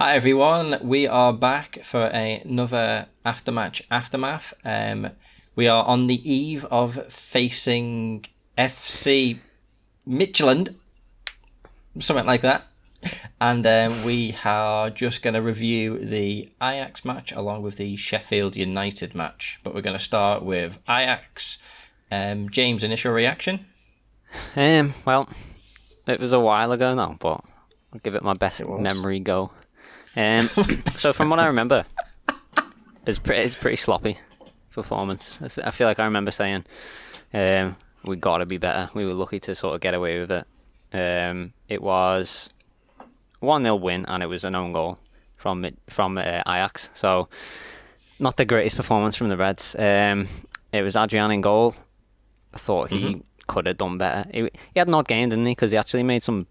Hi everyone, we are back for another Aftermath. We are on the eve of facing FC Midtjylland, something like that. And we are just going to review the Ajax match along with the Sheffield United match. But we're going to start with Ajax. James, initial reaction? Well, it was a while ago now, but I'll give it my best memory go. So from what I remember, it's pretty sloppy performance. I feel like I remember saying we got to be better. We were lucky to sort of get away with it. It was 1-0 win, and it was an own goal from Ajax. So not the greatest performance from the Reds. It was Adrian in goal. I thought he could have done better. He had an odd game, didn't he? Because he actually made some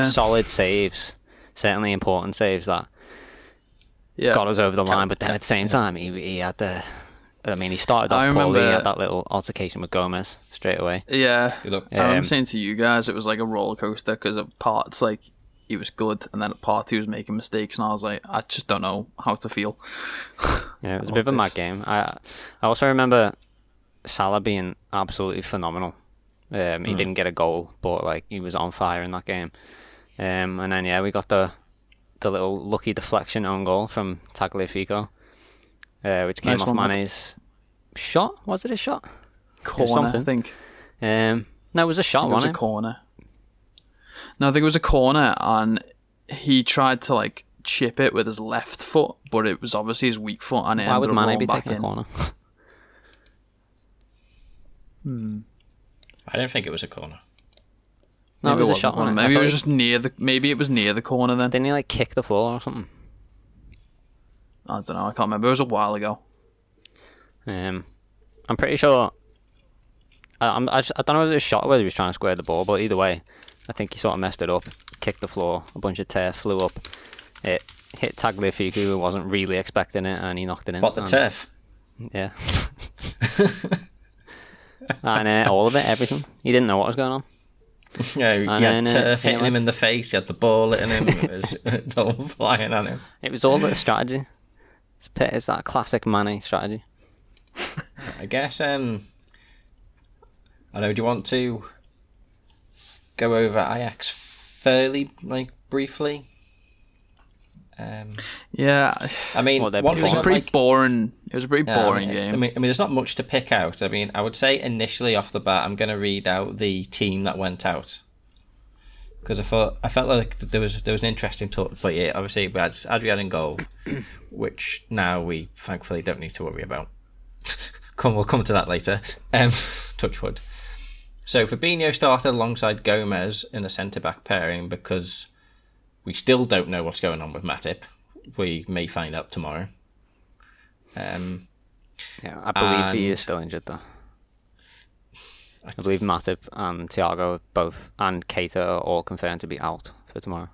solid saves, certainly important saves that got us over the line. But then at the same time, he had the. I mean, he started off poorly. He had that little altercation with Gomez straight away. Yeah, I'm saying to you guys, it was like a roller coaster because at parts like he was good, and then at parts he was making mistakes, and I was like, I just don't know how to feel. Yeah, it was a bit of a mad game. I also remember Salah being absolutely phenomenal. He didn't get a goal, but like he was on fire in that game. And then we got the little lucky deflection own goal from Tagliafico, which came off Mane's shot. Was it a shot? Corner, I think. No, it was a shot, wasn't it? It was a corner. No, I think it was a corner, and he tried to like chip it with his left foot, but it was obviously his weak foot, and it Why ended would up Mane be rolling taking a corner? I don't think it was a corner. No, it was a shot. Maybe it was just near the. Maybe it was near the corner then. Didn't he like kick the floor or something? I don't know. I can't remember. It was a while ago. I'm pretty sure. I don't know whether it was a shot or whether he was trying to square the ball, but either way, I think he sort of messed it up. Kicked the floor. A bunch of turf flew up. It hit Tagliafico, who wasn't really expecting it, and he knocked it in. What, the turf? Yeah. And all of it, everything. He didn't know what was going on. Yeah, he had turf hitting him in the face, he had the ball hitting him, it was all flying at him. It was all the strategy. It's that classic Mane strategy. I guess, I don't know, do you want to go over Ajax fairly, briefly? Yeah, I mean, it was a pretty boring. It was a pretty boring game. I mean, there's not much to pick out. I mean, I would say initially off the bat, I'm going to read out the team that went out because I felt like there was an interesting talk. But yeah, obviously we had Adrian in goal, which now we thankfully don't need to worry about. We'll come to that later. Touch wood. So Fabinho started alongside Gomez in the centre back pairing because we still don't know what's going on with Matip. We may find out tomorrow. I believe he is still injured though. I believe Matip and Thiago both, and Keita are all confirmed to be out for tomorrow.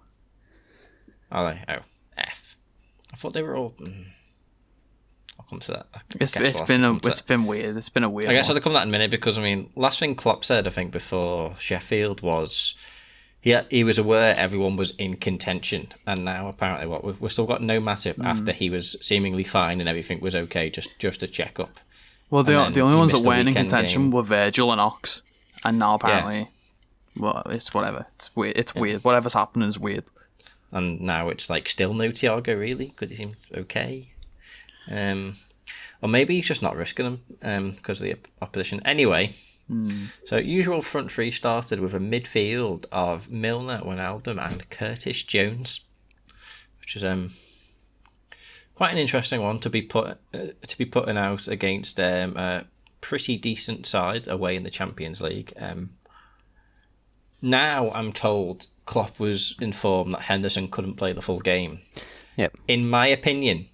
Are they? Oh, F. I thought they were all. I'll come to that. It's been weird. It's been a weird. I guess I'll come to that in a minute because I mean, last thing Klopp said I think before Sheffield was. He was aware everyone was in contention, and now apparently we've still got no Matip after he was seemingly fine and everything was okay, just to check up. Well, the only ones that weren't in contention were Virgil and Ox, and now apparently, well, it's whatever. It's weird. It's weird. Whatever's happening is weird. And now it's like still no Thiago really because he seems okay, or maybe he's just not risking them because of the opposition. Anyway. So usual front three started with a midfield of Milner, Wijnaldum and Curtis Jones, which is quite an interesting one to be putting out against a pretty decent side away in the Champions League. Now I'm told Klopp was informed that Henderson couldn't play the full game. Yep. In my opinion,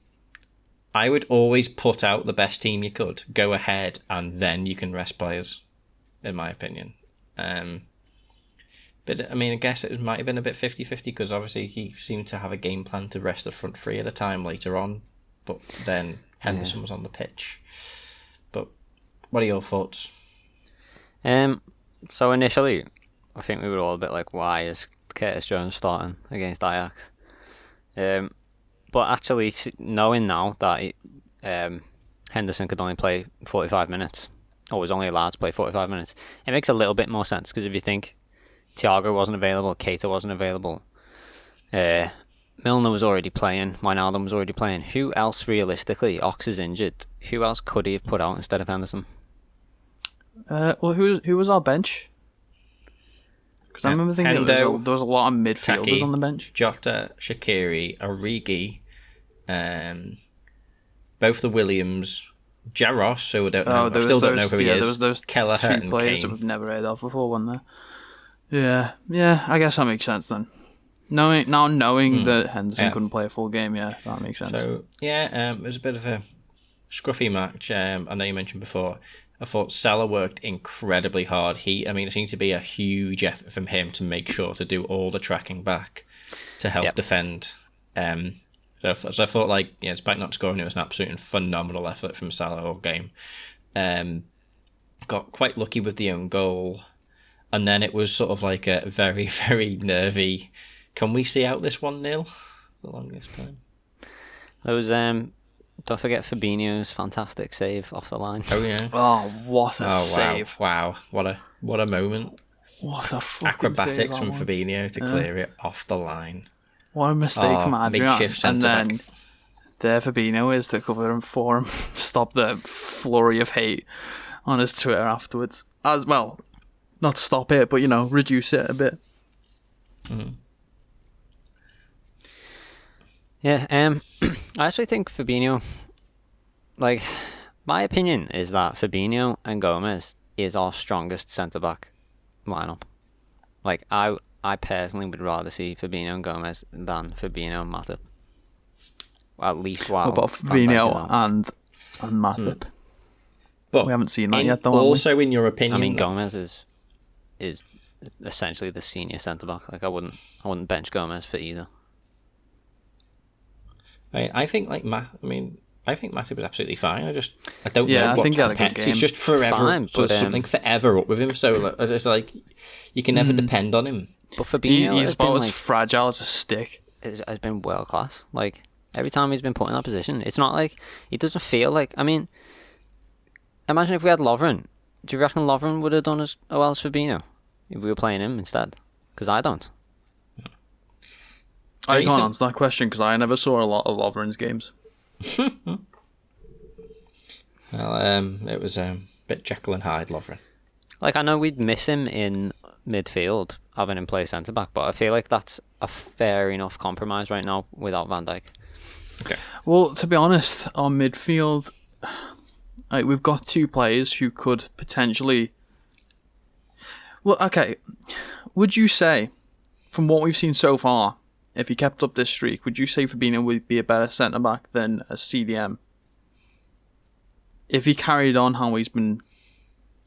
I would always put out the best team you could, go ahead, and then you can rest players. In my opinion. But I mean, I guess it might have been a bit 50-50 because obviously he seemed to have a game plan to rest the front three at a time later on, but then Henderson was on the pitch. But what are your thoughts? So initially, I think we were all a bit like, why is Curtis Jones starting against Ajax. But actually, knowing now that Henderson could only play 45 minutes, or was only allowed to play 45 minutes, it makes a little bit more sense, because if you think Thiago wasn't available, Keita wasn't available, Milner was already playing, Wijnaldum was already playing, who else realistically, Ox is injured, who else could he have put out instead of Henderson? Well, who was our bench? Because I remember thinking there was a lot of midfielders Taki, on the bench. Jota, Shaqiri, Origi, both the Williams, Jaros, who I don't know. I still don't know who he is. There was those Kelleher two players that we've never heard of before, weren't there? Yeah, I guess that makes sense then. Knowing that Henderson couldn't play a full game, yeah, that makes sense. So, it was a bit of a scruffy match. I know you mentioned before. I thought Salah worked incredibly hard. It seemed to be a huge effort from him to make sure to do all the tracking back to help defend. So I thought, despite not scoring, it was an absolute phenomenal effort from Salah all game. Got quite lucky with the own goal. And then it was sort of like a very, very nervy, can we see out this 1-0 the longest time? There was, don't forget Fabinho's fantastic save off the line. Oh, yeah. Oh, what a save. Wow. What a moment. What a fucking acrobatics save from Fabinho to clear it off the line. What a mistake from Adrian. And then back. There Fabinho is to cover him for him. Stop the flurry of hate on his Twitter afterwards. As well, not stop it, but, reduce it a bit. Mm-hmm. Yeah, I actually think Fabinho, my opinion is that Fabinho and Gomez is our strongest centre-back lineup. I personally would rather see Fabinho and Gomez than Fabinho and Matip. At least while... What about Fabinho and Matip? But we haven't seen that yet, though. Also, in your opinion... Gomez is essentially the senior centre-back. I wouldn't bench Gomez for either. I think Matip was absolutely fine. I don't know. I think he had a good game. He's just forever something forever up with him. So it's like you can never depend on him. But Fabinho he's about as fragile as a stick. Has been world class. Every time he's been put in that position, it's not like he doesn't feel like. I mean, imagine if we had Lovren. Do you reckon Lovren would have done as well as Fabinho if we were playing him instead? Because I don't. I can't answer that question because I never saw a lot of Lovren's games. Well, it was a bit Jekyll and Hyde, Lovren. I know we'd miss him in midfield, having him play centre-back, but I feel like that's a fair enough compromise right now without Van Dijk. Okay. Well, to be honest, our midfield, we've got two players who could potentially... Well, okay, would you say, from what we've seen so far, if he kept up this streak, would you say Fabinho would be a better centre-back than a CDM? If he carried on how he's been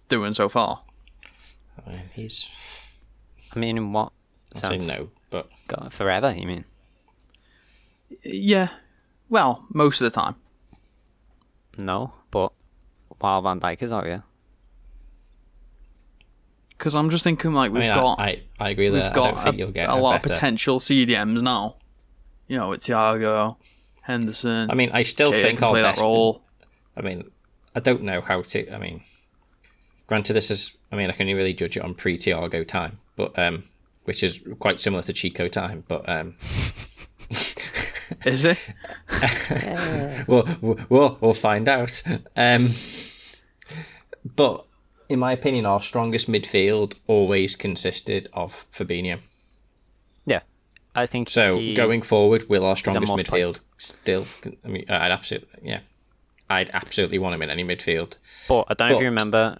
doing so far? In what sense? I'd say no, but... Forever, you mean? Yeah. Well, most of the time. No, but while Van Dijk is out, yeah. Because I'm just thinking, I agree there. We've got a lot of potential CDMs now. It's Thiago, Henderson. I still think I'll play that role. I don't know how to. Granted, this is. I can only really judge it on pre-Thiago time, but which is quite similar to Chico time, but. Is it? We'll find out. But. In my opinion, our strongest midfield always consisted of Fabinho. Yeah, I think so. Going forward, will our strongest midfield still? I'd absolutely want him in any midfield. But I don't know if you remember,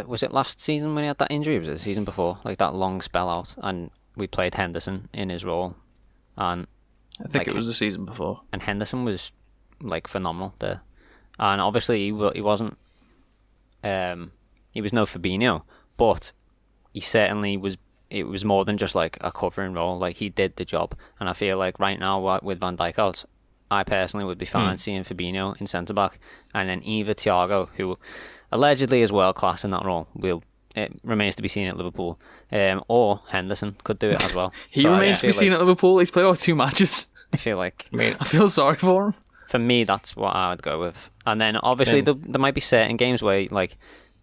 was it last season when he had that injury? Or was it the season before? That long spell out, and we played Henderson in his role, and I think it was the season before. And Henderson was phenomenal there, and obviously he wasn't. He was no Fabinho, but he certainly was. It was more than just a covering role. He did the job, and I feel like right now with Van Dijk out, I personally would be fine seeing Fabinho in centre back, and then either Thiago, who allegedly is world class in that role. We'll it remains to be seen at Liverpool. Or Henderson could do it as well. He remains to be seen at Liverpool. He's played over 2 matches. I feel like I feel sorry for him. For me, that's what I would go with. And then obviously there might be certain games where like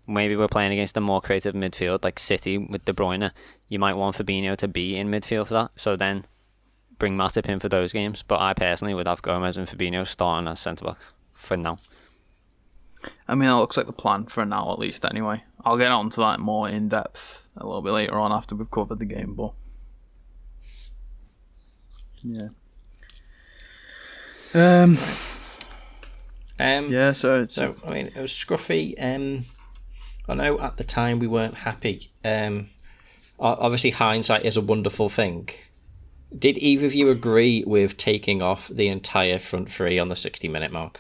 maybe we're playing against a more creative midfield, like City with De Bruyne. You might want Fabinho to be in midfield for that. So then bring Matip in for those games. But I personally would have Gomez and Fabinho starting as centre backs for now. I mean, that looks like the plan for now, at least. Anyway, I'll get on to that more in depth a little bit later on after we've covered the game. But yeah. Yeah, so I mean, it was scruffy. I know at the time we weren't happy. Obviously, hindsight is a wonderful thing. Did either of you agree with taking off the entire front three on the 60-minute mark?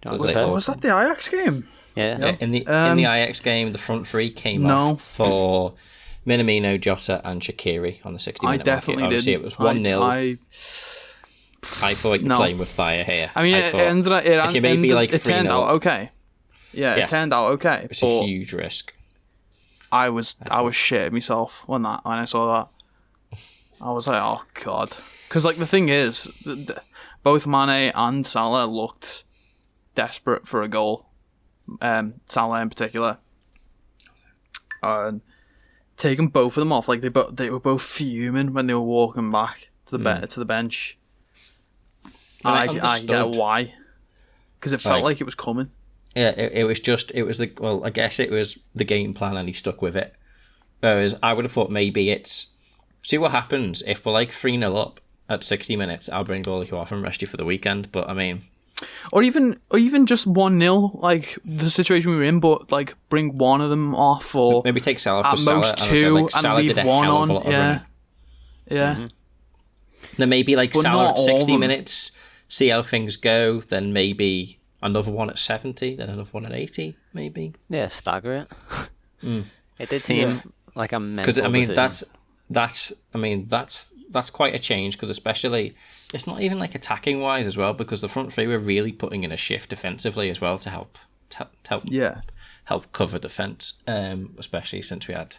Was that the Ajax game? Yeah. In the Ajax game, the front three came off for Minamino, Jota, and Shaqiri on the 60-minute mark. I definitely did. It was 1-0. I thought you're playing with fire here. I mean, it turned out okay. Yeah, it turned out okay. It's a huge risk. I was shitting myself when I saw that. I was like, oh god, because like the thing is, both Mane and Salah looked desperate for a goal. Salah in particular, and taking both of them off, like they were both fuming when they were walking back to the bench. I get why, because it felt like it was coming. Yeah, I guess it was the game plan and he stuck with it. Whereas I would have thought maybe it's, see what happens if we're like 3-0 up at 60 minutes, I'll bring all of you off and rest you for the weekend. But I mean, or even just 1-0, like the situation we were in, but like bring one of them off, or maybe take Salah at most two and leave one on. Yeah. Mm-hmm. Then maybe like Salah at 60 minutes, see how things go, then maybe another one at 70, then another one at 80, maybe. Yeah, stagger it. It did seem like a mental because I mean decision. that's quite a change, because especially it's not even like attacking wise as well, because the front three were really putting in a shift defensively as well to help cover defense, especially since we had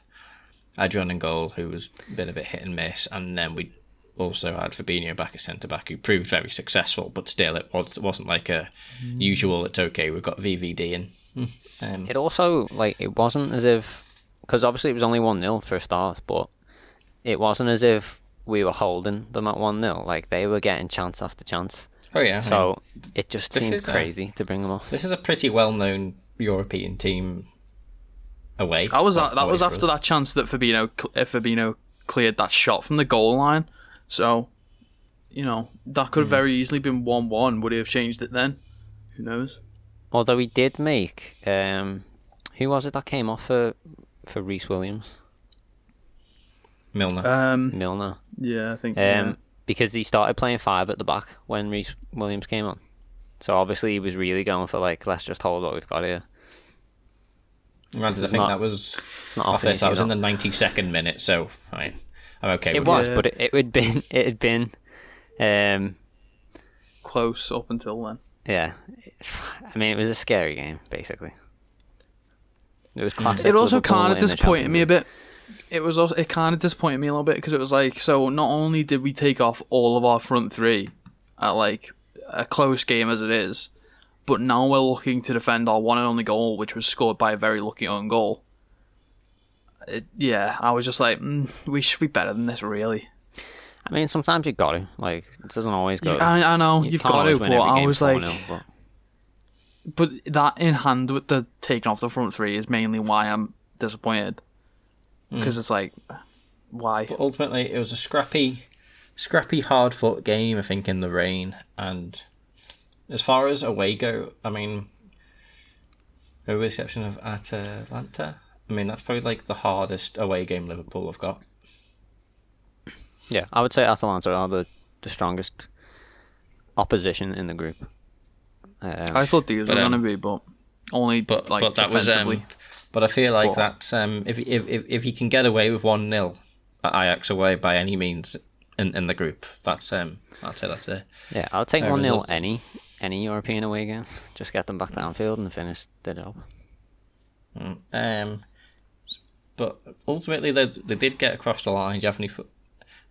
Adrian in goal, who was been a bit hit and miss, and then we also had Fabinho back at centre-back, who proved very successful, but still it wasn't like a usual, it's okay, we've got VVD in. It also, like, it wasn't as if, because obviously it was only 1-0 for a start, but it wasn't as if we were holding them at 1-0, like, they were getting chance after chance. Oh yeah. So it just seemed crazy to bring them off. This is a pretty well-known European team away. That was after that chance that Fabinho cleared that shot from the goal line. So, that could have very easily been 1-1. Would he have changed it then? Who knows? Although he did make... who was it that came off for Reece Williams? Milner. Milner. Yeah, I think. Because he started playing 5 at the back when Reece Williams came on. So obviously he was really going for, like, let's just hold what we've got here. Granted, I think that was... It's not often that was in the 92nd minute, so I'm okay with it. It was, but it had been close up until then. Yeah. I mean, it was a scary game, basically. It was classic. It also kind of disappointed me a bit. It kind of disappointed me a little bit, because it was like, so not only did we take off all of our front three at like a close game as it is, but now we're looking to defend our one and only goal, which was scored by a very lucky own goal. I was just like, we should be better than this, really. I mean, sometimes you got to. Like, it doesn't always go. I know, you've got to, but I was like... But that in hand with the taking off the front three is mainly why I'm disappointed. Because it's like, why? But ultimately, it was a scrappy, hard-fought game, I think, in the rain. And as far as away go, I mean, with the exception of Atalanta, I mean, that's probably like the hardest away game Liverpool have got. Yeah, I would say Atalanta are the strongest opposition in the group. I thought these were going to be, but only but that defensively. Was, but I feel like that's if you can get away with 1-0 at Ajax away by any means in the group, I'd say that's a yeah. I'll take 1-0 result. any European away game. Just get them back to Anfield and finish the job. But ultimately, they did get across the line.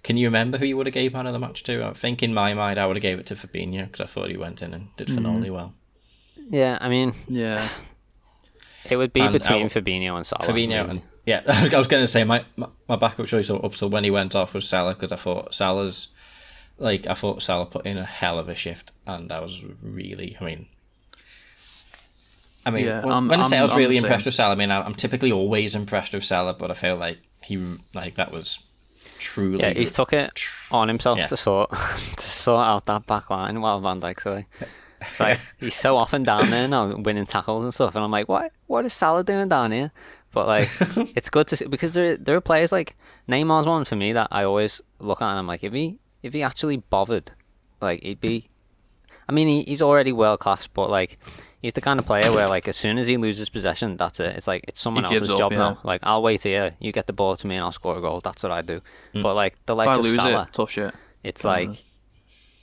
Can you remember who you would have gave man of the match to? I think in my mind, I would have gave it to Fabinho because I thought he went in and did phenomenally well. Yeah, I mean, it would be between Fabinho and Salah. Fabinho, really. Yeah, I was going to say my backup choice up till when he went off was Salah because I thought Salah put in a hell of a shift, and I was really, when I say I was really impressed with Salah, I'm typically always impressed with Salah, but I feel like that was truly. Yeah, he's took it on himself to sort out that back line while Van Dijk's away. It's like he's so often down there now, winning tackles and stuff, and I'm like, what is Salah doing down here? But like, it's good to see because there are players like Neymar's one for me that I always look at, and I'm like, if he actually bothered, like he'd be. I mean, he's already world class, but like, he's the kind of player where like as soon as he loses possession, that's it. It's like it's someone else's job now. Like I'll wait here, you get the ball to me, and I'll score a goal. That's what I do. But like the likes of Salah, tough shit. It's like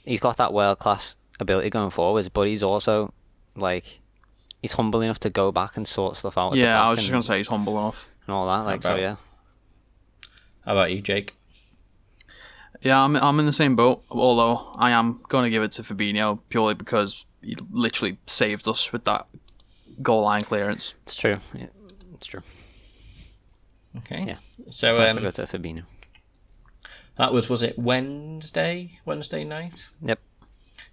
he's got that world class ability going forwards, but he's also like he's humble enough to go back and sort stuff out. Yeah, I was just gonna say he's humble enough and all that. Like How about you, Jake? Yeah, I'm in the same boat. Although I am gonna give it to Fabinho purely because he literally saved us with that goal line clearance. It's true. Yeah, it's true. Okay. Yeah. So I have to go to Fabinho. That was it Wednesday night? Yep.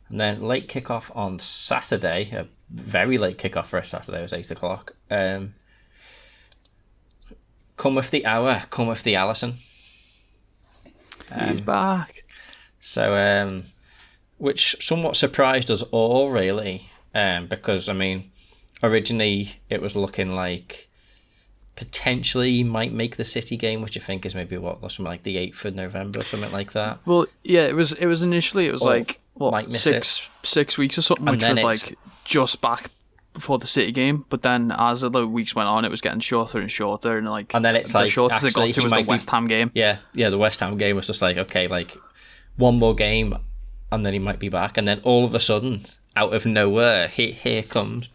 And then late kickoff on Saturday, a very late kickoff for a Saturday, it was 8 o'clock. Come with the hour, come with the Alisson. He's back. So, which somewhat surprised us all, really, because, originally it was looking like potentially he might make the City game, which I think is maybe something like the 8th of November or something like that. Well, yeah, it was initially, like, six weeks or something, which was, like, just back before the City game, but then as the weeks went on, it was getting shorter and shorter, and then it's the shortest it got to was the West Ham game. Yeah, the West Ham game was just like, okay, like one more game, and then he might be back, and then all of a sudden, out of nowhere, here comes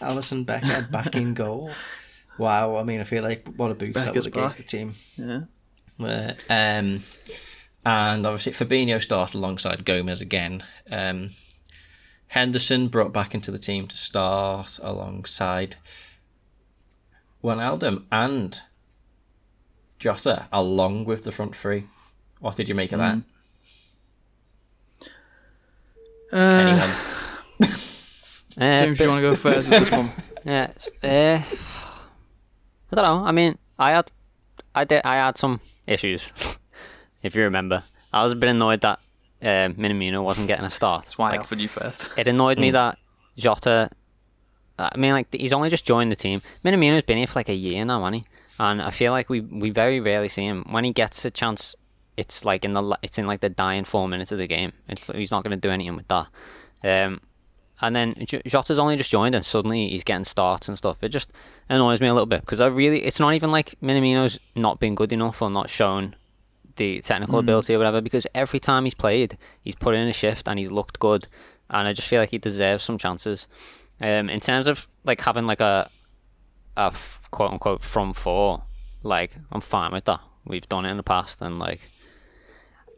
Alisson Becker back in goal. Wow, I feel like what a boost that would have gave the team. Yeah. And obviously Fabinho started alongside Gomez again. Henderson brought back into the team to start alongside Wijnaldum and Jota, along with the front three. What did you make of that? Anyone? James, do you want to go first with this one? Yeah. I don't know. I had some issues, if you remember. I was a bit annoyed that Minamino wasn't getting a start. That's why I offered you first. It annoyed me that Jota. He's only just joined the team. Minamino's been here for like a year now, hasn't he? And I feel like we very rarely see him. When he gets a chance, it's like in the dying 4 minutes of the game. He's not going to do anything with that. And then Jota's only just joined, and suddenly he's getting starts and stuff. It just annoys me a little bit because it's not even like Minamino's not been good enough or not shown the technical ability or whatever, because every time he's played, he's put in a shift and he's looked good, and I just feel like he deserves some chances. In terms of like having like a quote unquote from four, like I'm fine with that. We've done it in the past, and like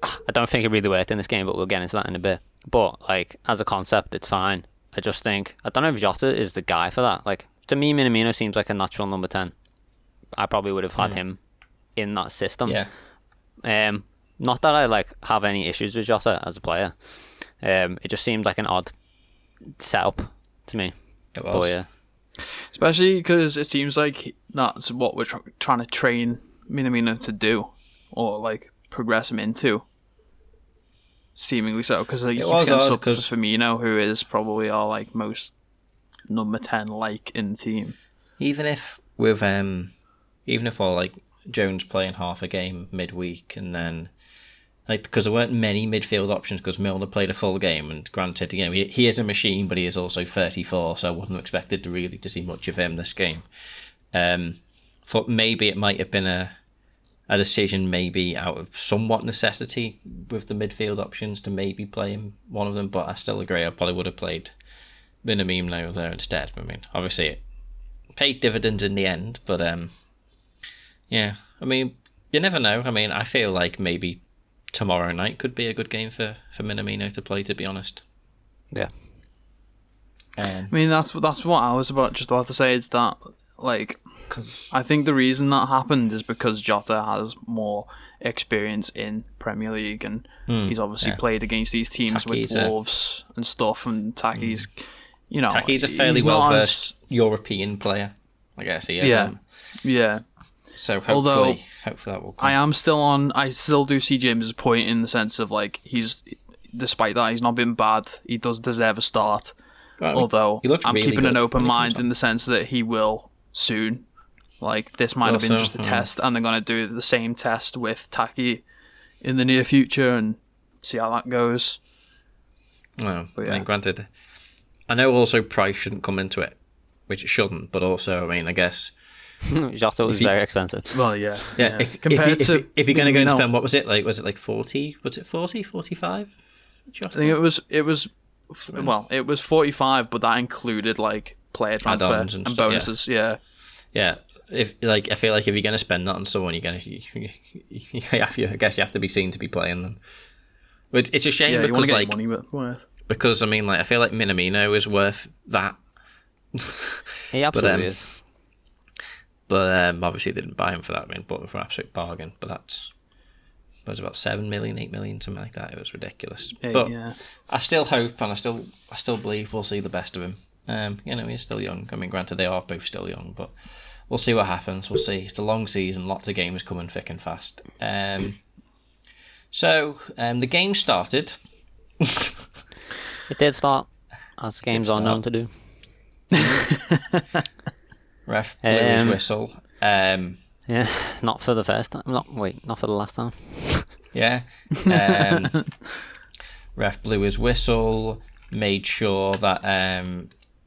I don't think it really worked in this game, but we'll get into that in a bit. But like as a concept, it's fine. I just think I don't know if Jota is the guy for that. Like to me, Minamino seems like a natural number 10. I probably would have had him in that system. Yeah. Not that I like have any issues with Jota as a player. It just seemed like an odd setup to me. It was. But, yeah. Especially because it seems like that's what we're trying to train Minamino to do, or like progress him into. Seemingly so, because he keeps getting subbed to Firmino, who is probably our like most number 10 like in the team. Even if while like Jones playing half a game midweek, and then like because there weren't many midfield options because Milner played a full game, and granted, he is a machine, but he is also 34, so I wasn't expected to see much of him this game. Thought maybe it might have been a decision, maybe out of somewhat necessity with the midfield options, to maybe play him one of them, but I still agree I probably would have played Minamino there instead. I mean, obviously it paid dividends in the end, but yeah. I mean, you never know. I mean, I feel like maybe tomorrow night could be a good game for Minamino to play, to be honest. Yeah. I mean, that's what I was just about to say, is that, like, I think the reason that happened is because Jota has more experience in Premier League, and he's obviously played against these teams with Wolves and stuff, and Taki's, you know... Taki's a fairly well-versed European player, I guess he is. Yeah. So hopefully that will come. I still do see James's point in the sense of, like, despite that, he's not been bad. He does deserve a start. Right. Although I'm really keeping an open mind in the sense that he will soon. Like, this might have been just a test, and they're going to do the same test with Taki in the near future and see how that goes. Well, I mean, granted, I know also price shouldn't come into it, which it shouldn't, but also, I mean, I guess... Jota was very expensive. Well, yeah. If you're going to go and spend, what was it? Like, was it like 40? Was it 40, 45? I think it was 45, but that included like player transfer and bonuses. Yeah. If I feel like if you're gonna spend that on someone, I guess you have to be seen to be playing them. But it's a shame because you like money worth. Because I mean, like, I feel like Minamino is worth that. He absolutely is. But obviously they didn't buy him for that. I mean, bought him for an absolute bargain. But that's. It was about 7 million, 8 million, something like that. It was ridiculous. But I still hope and I still believe we'll see the best of him. He's still young. I mean, granted, they are both still young, but we'll see what happens. We'll see. It's a long season, lots of games coming thick and fast. So the game started. It did start, as games are known to do. Ref blew his whistle. Yeah, not for the first time. Not for the last time. Yeah. Ref blew his whistle, made sure that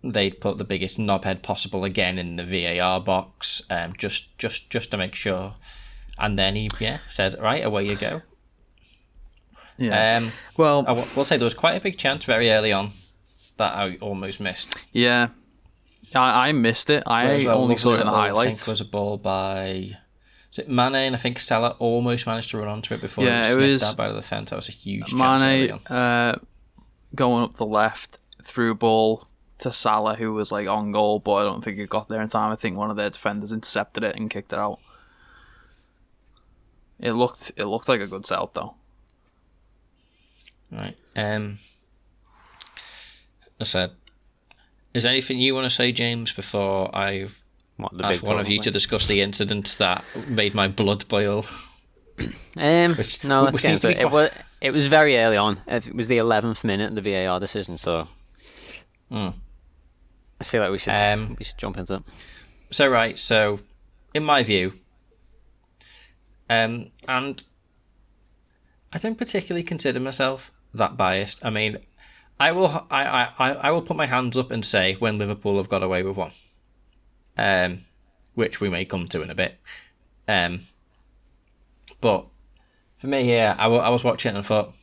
they'd put the biggest knobhead possible again in the VAR box, just to make sure. And then he said, right, away you go. Yeah. Well, I will say there was quite a big chance very early on that I almost missed. Yeah. I missed it. I only saw it in the highlights. I think it was a ball by... Was it Mane? And I think Salah almost managed to run onto it before it was sniffed out by the defence. That was a huge chance early on. Going up the left, through ball to Salah, who was like on goal, but I don't think it got there in time. I think one of their defenders intercepted it and kicked it out. It looked like a good setup, though. Right. I said... Is there anything you want to say, James, before I ask one of you to discuss the incident that made my blood boil? No, let's get into it. It was very early on. It was the 11th minute of the VAR decision, so I feel like we should jump into it. So in my view, and I don't particularly consider myself that biased. I mean, I will put my hands up and say when Liverpool have got away with one, which we may come to in a bit. But for me, I was watching it and I thought,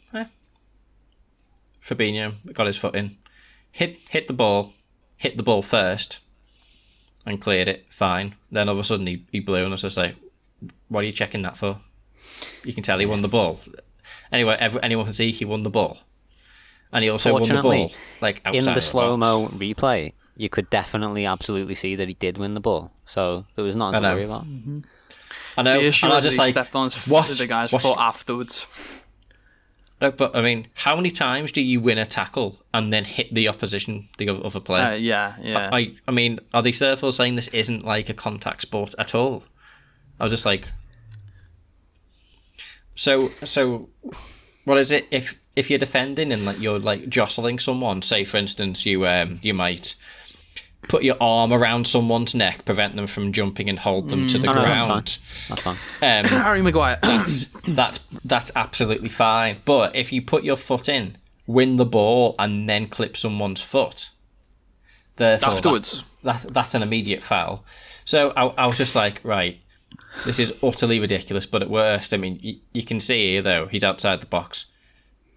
Fabinho got his foot in, hit the ball first, and cleared it fine. Then all of a sudden he blew, and I was just like, what are you checking that for? You can tell he won the ball. Anyway, anyone can see he won the ball. And he also won the ball, like, outside in the slow-mo replay, you could definitely, absolutely see that he did win the ball. So there was nothing to worry about. Mm-hmm. I know. The issue was he stepped on the guy's foot afterwards. No, but I mean, how many times do you win a tackle and then hit the other player? Yeah. I mean, are they therefore saying this isn't like a contact sport at all? I was just like, so what is it if you're defending and like you're like jostling someone? Say, for instance, you might put your arm around someone's neck, prevent them from jumping, and hold them to the ground. That's fine. Harry Maguire. That's absolutely fine. But if you put your foot in, win the ball, and then clip someone's foot, therefore afterwards, that's an immediate foul. So I was just like, right, this is utterly ridiculous. But at worst, I mean, you can see here though he's outside the box.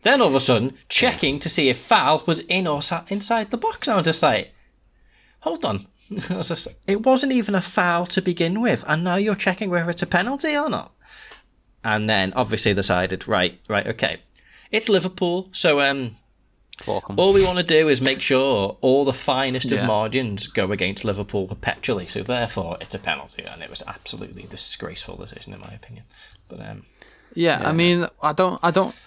Then all of a sudden, checking to see if foul was in or inside the box. I was just like, hold on. It wasn't even a foul to begin with, and now you're checking whether it's a penalty or not. And then obviously decided, right, okay. It's Liverpool, so all we want to do is make sure all the finest of margins go against Liverpool perpetually. So therefore, it's a penalty, and it was absolutely a disgraceful decision in my opinion. But I mean, I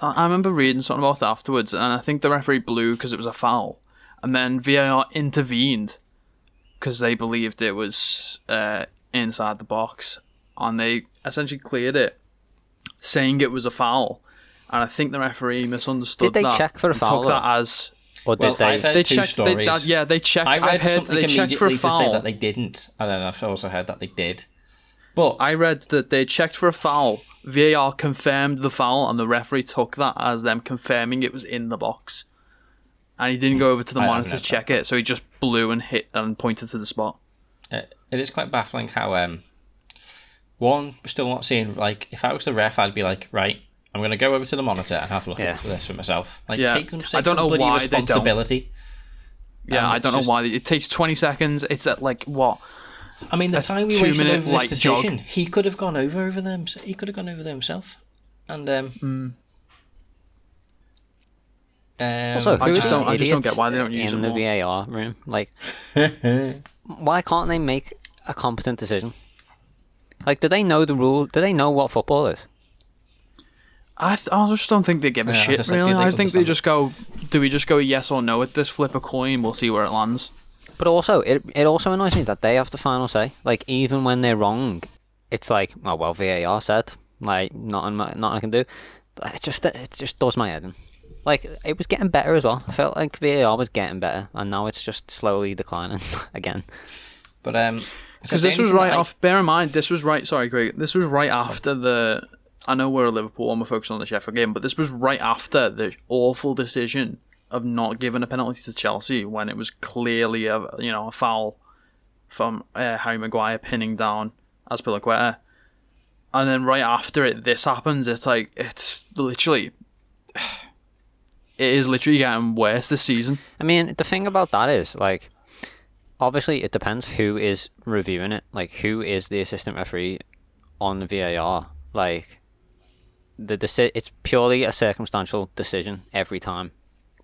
remember reading something about it afterwards, and I think the referee blew because it was a foul, and then VAR intervened because they believed it was inside the box, and they essentially cleared it, saying it was a foul. And I think the referee misunderstood that. Did they check for a foul? Took that as... Or did they? I've heard they two checked. stories. They checked. I read I've heard something they checked for a immediately to foul. say that they didn't, and then I've also heard that they did. But I read that they checked for a foul. VAR confirmed the foul, and the referee took that as them confirming it was in the box. And he didn't go over to the monitor to check it, so he just blew and hit and pointed to the spot. It is quite baffling how one, we're still not seeing, like, if I was the ref, I'd be like, right, I'm going to go over to the monitor and have a look at this for myself. Like, take I don't know bloody why responsibility. Yeah, I don't know why. It takes 20 seconds. It's at, like, what? I mean, the time we wasted over this decision, jog. he could have gone over them. He could have gone over there himself. And also, I just don't get why they don't use in it the more. VAR room. Like, why can't they make a competent decision? Like, do they know the rule? Do they know what football is? I just don't think they give a shit, really. I think they just go, do we just go yes or no at this, flip a coin, we'll see where it lands. But also, it also annoys me that they have the final say. Like, even when they're wrong, it's like, oh, well, VAR said, like, nothing I can do. It just does my head in. Like, it was getting better as well. I felt like VAR was getting better, and now it's just slowly declining again. But because this was right off. Bear in mind, this was right. Sorry, Craig. This was right after the. I know we're a Liverpool and we're focused on the Sheffield game, but this was right after the awful decision of not giving a penalty to Chelsea when it was clearly a foul from Harry Maguire pinning down Azpilicueta, and then right after this happens. It's like it is literally getting worse this season. I mean, the thing about that is, like, obviously it depends who is reviewing it, like who is the assistant referee on the VAR. Like, it's purely a circumstantial decision every time,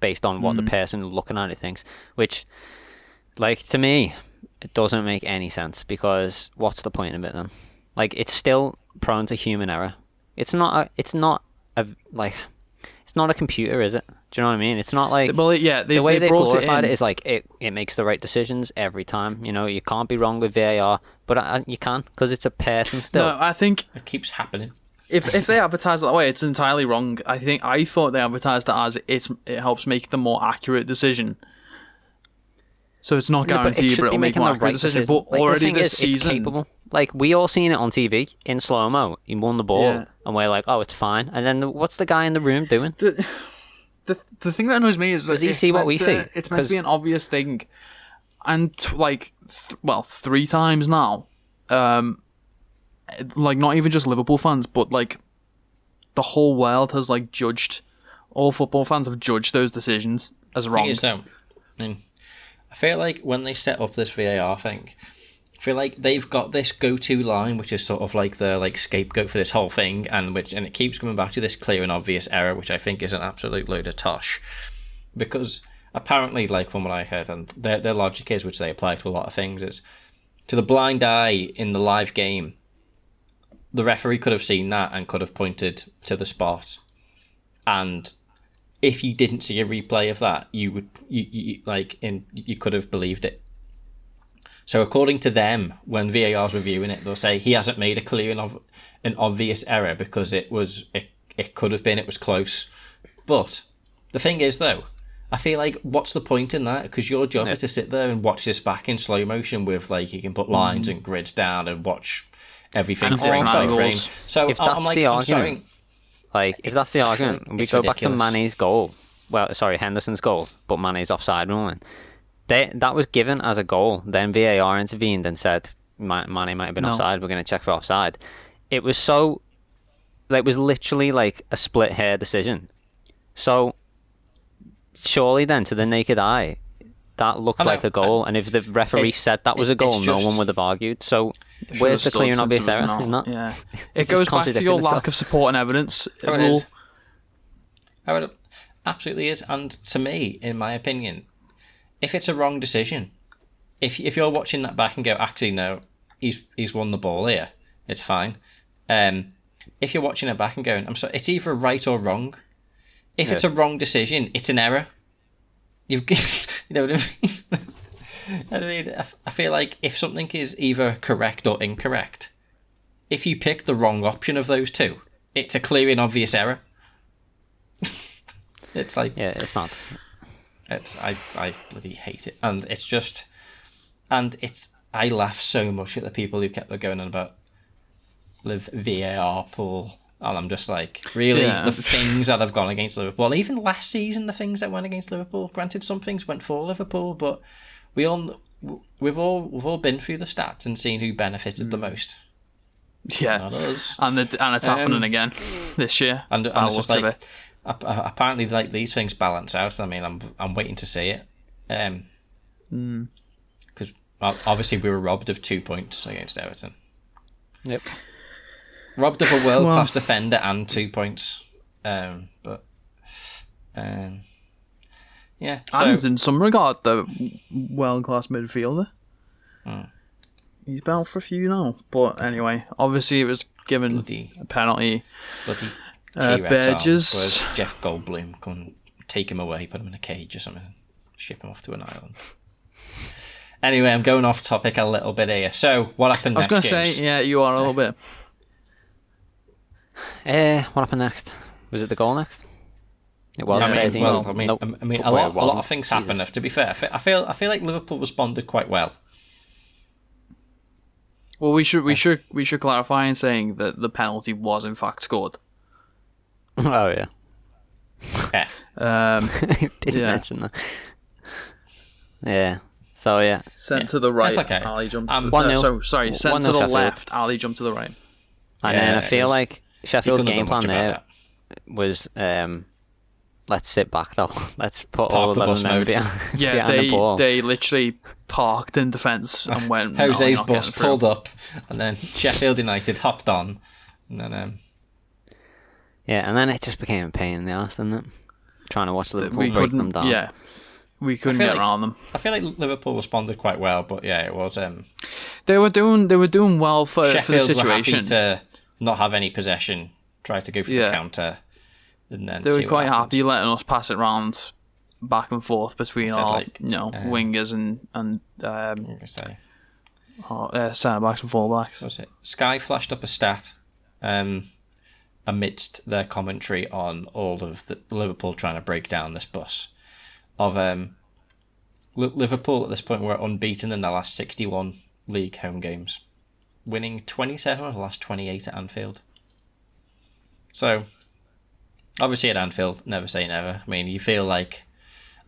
based on what the person looking at it thinks. Which, like, to me, it doesn't make any sense, because what's the point of it then? Like, it's still prone to human error. It's not a computer, is it? Do you know what I mean? It's not like... Well, the way they glorified it is like it makes the right decisions every time. You know, you can't be wrong with VAR, but you can, because it's a person still. No, I think... It keeps happening. If they advertise it that way, it's entirely wrong. I thought they advertised it as it helps make the more accurate decision. So it's not guaranteed, but it'll make a more accurate decision. But like, already this it's season... capable. Like, we all seen it on TV, in slow-mo. He won the ball, and we're like, oh, it's fine. And then what's the guy in the room doing? The thing that annoys me is that does he see what we see? It's meant to be an obvious thing. And, 3 times now, like, not even just Liverpool fans, but, like, the whole world has, like, judged... All football fans have judged those decisions as wrong. I feel like when they set up this VAR thing, I feel like they've got this go-to line, which is sort of like the scapegoat for this whole thing, and it keeps coming back to this clear and obvious error, which I think is an absolute load of tosh. Because apparently, like, from what I heard, and their logic is, which they apply to a lot of things, is to the blind eye in the live game, the referee could have seen that and could have pointed to the spot, and if you didn't see a replay of that, you could have believed it. So according to them, when VAR's reviewing it, they'll say he hasn't made a clear and obvious error because it could have been, it was close. But the thing is, though, I feel like, what's the point in that? Because your job is to sit there and watch this back in slow motion with, like, you can put lines and grids down and watch everything frame by frame. So if that's the argument, if that's the argument, we go back to Mane's goal. Well, sorry, Henderson's goal, but Mane's offside ruling. That was given as a goal. Then VAR intervened and said Mane might have been offside. We're going to check for offside. It was literally like a split hair decision. So surely then, to the naked eye, that looked like a goal, and if the referee said that was a goal, no one would have argued. So where's the clear and obvious error? Not. Yeah, it goes back to your lack of support and evidence. It absolutely is, and to me, in my opinion, if it's a wrong decision, if you're watching that back and go, actually no, he's won the ball here, it's fine. If you're watching it back and going, I'm sorry, it's either right or wrong. If it's a wrong decision, it's an error. You know what I mean? I feel like if something is either correct or incorrect, if you pick the wrong option of those two, it's a clear and obvious error. It's like, yeah, it's not. I bloody hate it, and it's just, I laugh so much at the people who kept going on about live VAR pool, and I'm just like, really, the things that have gone against Liverpool, even last season, the things that went against Liverpool. Granted, some things went for Liverpool, but we've all been through the stats and seen who benefited the most. Yeah, not us. And it's happening again this year. And it's just like, apparently, like, these things balance out. I mean, I'm waiting to see it. Because obviously we were robbed of 2 points against Everton. Yep. Robbed of a world-class defender and 2 points. Yeah. So, and in some regard, the world-class midfielder. He's bound for a few now. But anyway, obviously it was given a penalty. Bloody T-Rex Burgess. Whereas Jeff Goldblum can take him away, put him in a cage or something, ship him off to an island. Anyway, I'm going off topic a little bit here. So, what happened next? I was going to say, yeah, you are a little bit. What happened next? Was it the goal next? It was. A lot wasn't. of things happened. To be fair, I feel like Liverpool responded quite well. Well, we should clarify in saying that the penalty was in fact scored. Oh yeah. Didn't mention that. Yeah. So yeah. Sent to the right. Okay. Ali jumped. To the sent to the Sheffield. left. Ali jumped to the right. And then I feel like Sheffield's game plan there was let's sit back though. Let's put all of them behind the ball. They literally parked in defence and went. Jose's bus pulled up, and then Sheffield United hopped on, and then yeah, and then it just became a pain in the arse, didn't it? Trying to watch Liverpool break them down. Yeah, we couldn't get around them. I feel like Liverpool responded quite well, but yeah, it was. They were doing well for the situation. Sheffield were happy to not have any possession, try to go for the counter. And then they were quite happy letting us pass it round back and forth between our wingers and centre backs and full backs. What was it? Sky flashed up a stat amidst their commentary on all of the Liverpool trying to break down this bus of Liverpool at this point were unbeaten in their last 61 league home games, winning 27 of the last 28 at Anfield. So obviously at Anfield, never say never. I mean, you feel like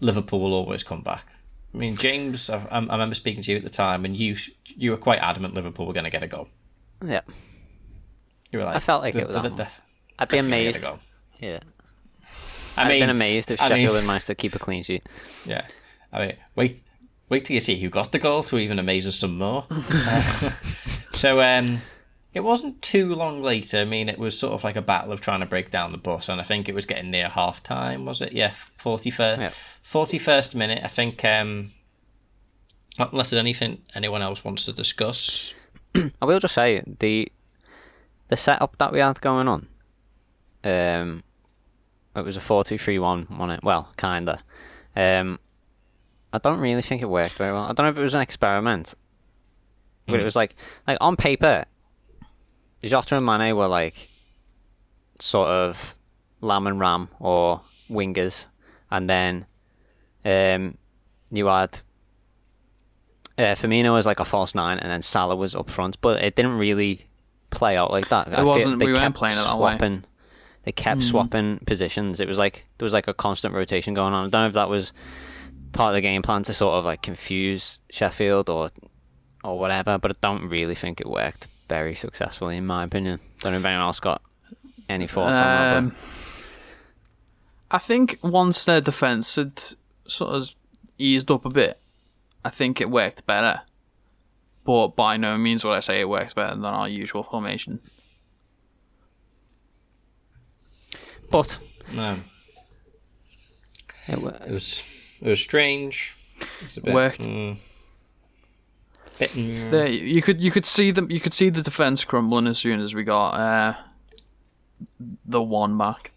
Liverpool will always come back. I mean, James, I remember speaking to you at the time, and you were quite adamant Liverpool were going to get a goal. Yeah. You were like, I felt like it was I'd be amazed. Yeah. I've been amazed if Sheffield had managed to keep a clean sheet. Yeah. I mean, wait till you see who got the goal to even amaze us some more. So, it wasn't too long later. I mean, it was sort of like a battle of trying to break down the bus, and I think it was getting near half time, was it? Yeah, 41st minute. I think, unless there's anything anyone else wants to discuss. I will just say, the setup that we had going on, it was a 4-2-3-1, wasn't it? Well, kinda. I don't really think it worked very well. I don't know if it was an experiment, but it was like on paper, Jota and Mane were like sort of lamb and ram or wingers, and then you had Firmino was like a false nine, and then Salah was up front, but it didn't really play out like that. We weren't playing it that way. They kept swapping positions. It was like there was like a constant rotation going on. I don't know if that was part of the game plan to sort of like confuse Sheffield or whatever, but I don't really think it worked very successfully, in my opinion. Don't know if anyone else got any thoughts on that. I think once their defence had sort of eased up a bit, I think it worked better. But by no means would I say it works better than our usual formation. But No. It was strange. It's a bit, worked. There, you could see the defence crumbling as soon as we got the one back.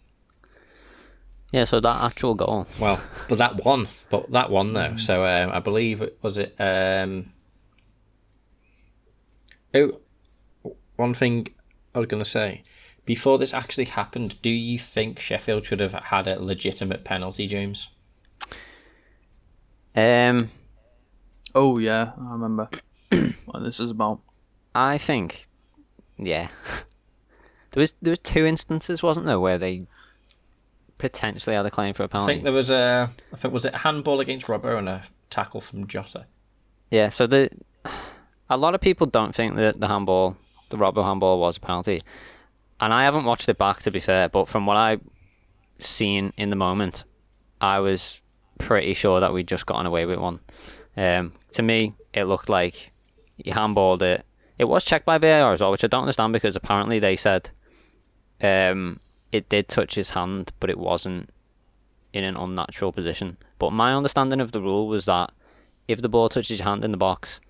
yeah, so that actual goal. Well, but that one though. So I believe one thing I was going to say before this actually happened. Do you think Sheffield should have had a legitimate penalty, James? Oh yeah, I remember what this is about. I think, yeah. There was 2 instances, wasn't there, where they potentially had a claim for a I penalty? think there was was it a handball against Robbo and a tackle from Jota? Yeah, so a lot of people don't think that the Robbo handball was a penalty. And I haven't watched it back, to be fair, but from what I've seen in the moment, I was pretty sure that we'd just gotten away with one. To me, it looked like he handballed it. It was checked by VAR as well, which I don't understand, because apparently they said it did touch his hand, but it wasn't in an unnatural position. But my understanding of the rule was that if the ball touches your hand in the box,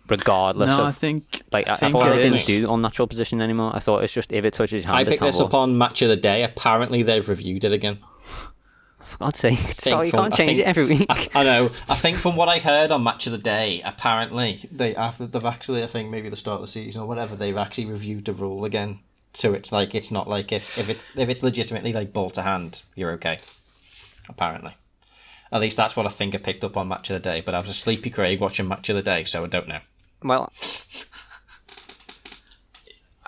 regardless of... I think I thought they didn't do unnatural position anymore. I thought it's just if it touches your hand, I it's picked this handball. up on Match of the Day. Apparently they've reviewed it again. For God's sake, you can't change it every week. I know. I think from what I heard on Match of the Day, apparently they've actually, I think maybe the start of the season or whatever, they've actually reviewed the rule again. So it's like it's not like if it's legitimately like ball to hand, you're okay. Apparently, at least that's what I think I picked up on Match of the Day. But I was a sleepy Craig watching Match of the Day, so I don't know. Well,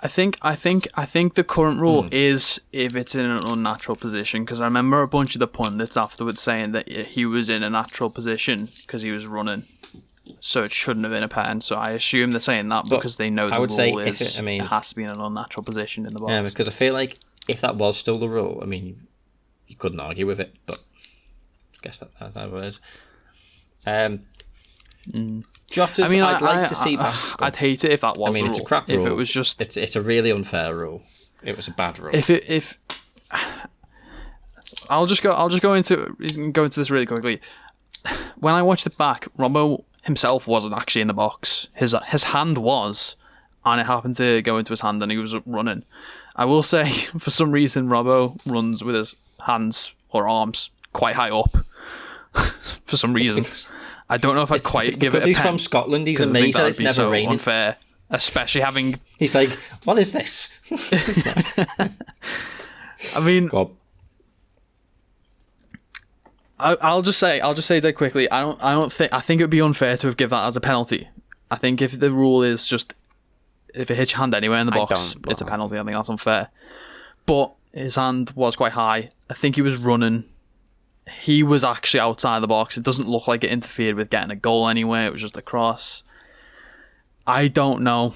I think the current rule is if it's in an unnatural position, because I remember a bunch of the pundits afterwards saying that he was in a natural position because he was running, so it shouldn't have been a pen. So I assume they're saying that because they know the rule is it has to be in an unnatural position in the box. Yeah, because I feel like if that was still the rule, I mean, you couldn't argue with it, but I guess that's how it is. Jotters, I'd like to see back. I'd hate it if that was the rule. It's a crap rule. If it was just... It's a really unfair rule. It was a bad rule. If I'll just go into this really quickly. When I watched it back, Robbo himself wasn't actually in the box. His hand was, and it happened to go into his hand, and he was running. I will say, for some reason, Robbo runs with his hands or arms quite high up. For some reason. I don't know if I'd quite give it a pen. Because he's from Scotland, he's said it's never so raining. Unfair, especially having... He's like, what is this? I mean... I'll just say that quickly. I think it would be unfair to have given that as a penalty. I think if the rule is just if it hits your hand anywhere in the box, it's a penalty. I think that's unfair. But his hand was quite high. I think he was running. He was actually outside the box. It doesn't look like it interfered with getting a goal anywhere. It was just a cross. I don't know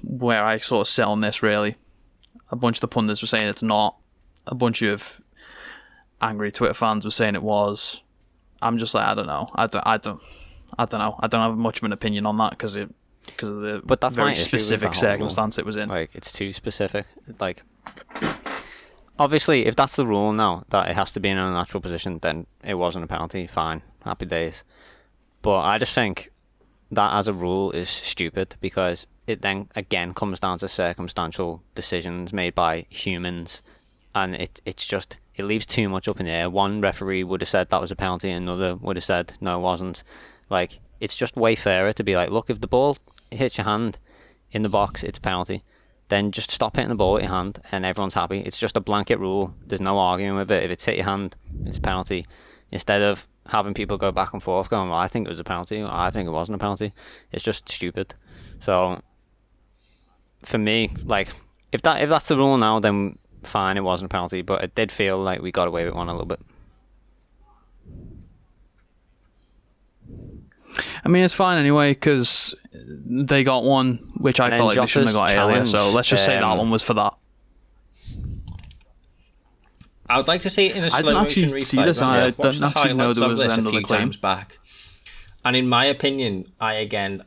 where I sort of sit on this, really. A bunch of the pundits were saying it's not. A bunch of angry Twitter fans were saying it was. I'm just like, I don't know. I don't know. I don't have much of an opinion on that because of the very specific circumstance it was in. Like, it's too specific. Like, obviously, if that's the rule now, that it has to be in a natural position, then it wasn't a penalty. Fine. Happy days. But I just think that as a rule is stupid because it then, again, comes down to circumstantial decisions made by humans. And it's just, it leaves too much up in the air. One referee would have said that was a penalty, and another would have said, no, it wasn't. Like, it's just way fairer to be like, look, if the ball hits your hand in the box, it's a penalty. Then just stop hitting the ball with your hand and everyone's happy. It's just a blanket rule. There's no arguing with it. If it's hit your hand, it's a penalty. Instead of having people go back and forth going, well, I think it was a penalty, or I think it wasn't a penalty. It's just stupid. So, for me, like, if that's the rule now, then fine, it wasn't a penalty. But it did feel like we got away with one a little bit. I mean, it's fine anyway, because they got one, which I felt like they shouldn't have got earlier, so let's just say that one was for that. I would like to see it in a I slow didn't motion actually replay. see this. But, I watch don't the actually know highlights there of was this a another few claim. times back. And in my opinion, I don't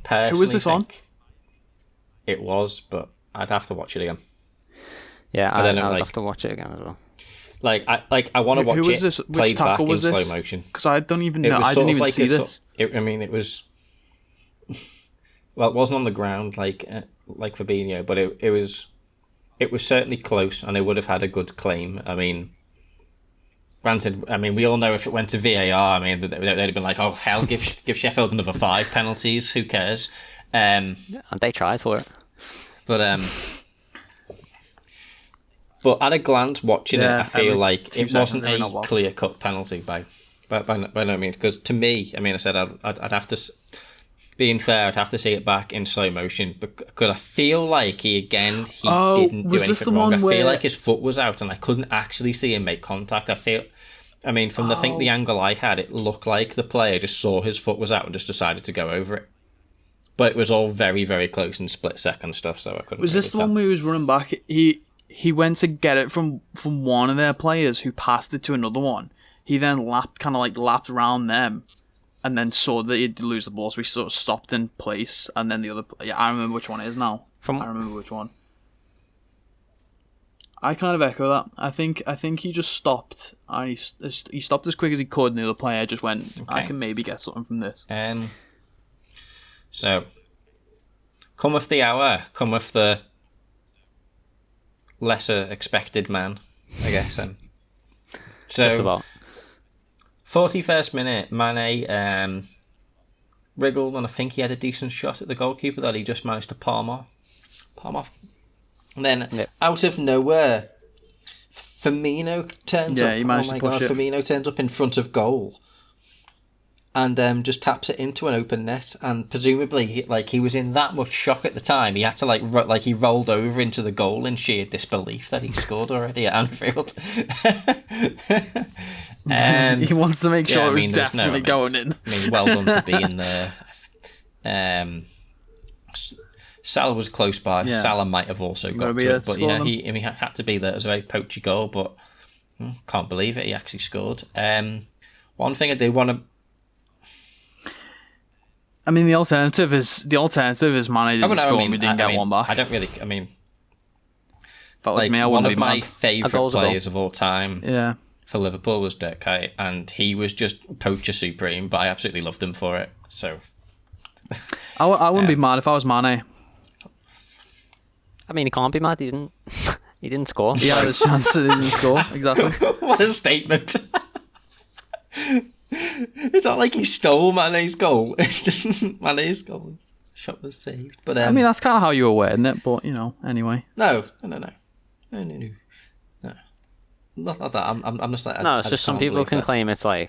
personally Who was this on? think it was, but I'd have to watch it again. Yeah, I don't know, I'd like- have to watch it again as well. I want to watch Who was it this? Which played back tackle in was slow this? motion. Because I don't even It know. was I sort didn't of even like see a sort- this. it was. Well, it wasn't on the ground like Fabinho, but it was certainly close, and it would have had a good claim. I mean, granted, we all know if it went to VAR, they'd have been like, "Oh hell, give Sheffield another 5 penalties. Who cares?" And they tried for it. But at a glance, watching it, Yeah, I feel every like 2 it seconds wasn't they're in a a block. clear-cut penalty by no means. Because to me, I said I'd have to. Being fair, I'd have to see it back in slow motion because I feel like he didn't do was this the anything wrong. one I feel where- like his foot was out and I couldn't actually see him make contact. From the angle I had, it looked like the player just saw his foot was out and just decided to go over it. But it was all very, very close and split-second stuff, so I couldn't. Was this the really one where he was running back? He went to get it from one of their players who passed it to another one. He then lapped around them, and then saw that he'd lose the ball, so he sort of stopped in place. And then the other, I remember which one it is now. I remember which one. I kind of echo that. I think he just stopped. And he stopped as quick as he could, and the other player just went, "I Okay. can maybe get something from this." So, come with the hour, come with the lesser expected man, I guess. Just So, about. 41st minute, Mane wriggled, and I think he had a decent shot at the goalkeeper that he just managed to palm off. And then, out of nowhere, Firmino turns up. Yeah, he managed to push it. Firmino turns up in front of goal. And just taps it into an open net, and presumably, he was in that much shock at the time. He had to he rolled over into the goal in sheer disbelief that he scored already at Anfield. He wants to make sure it was there's definitely going in. Well done to be in there. Salah was close by. Yeah. Salah might have also Gotta got be to there it, to but score yeah, them. he had to be there. It was a very poachy goal, but can't believe it. He actually scored. One thing I do want to. The alternative is Mane didn't score and we didn't get one back. I don't really. If that was me, I one wouldn't of be my mad. favourite goal's a goal. players of all time Yeah. for Liverpool was Dirk Kuyt, and he was just poacher supreme. But I absolutely loved him for it. So I wouldn't be mad if I was Mane. He can't be mad. He didn't. He didn't score. He had his chance to didn't score. Exactly. what a statement! It's not like he stole Mane's goal. It's just Mane's goal. Shot was saved. But That's kind of how you were wording it, but anyway. No. Not like that. I'm just like. No, it's just some people can claim it's Cheap.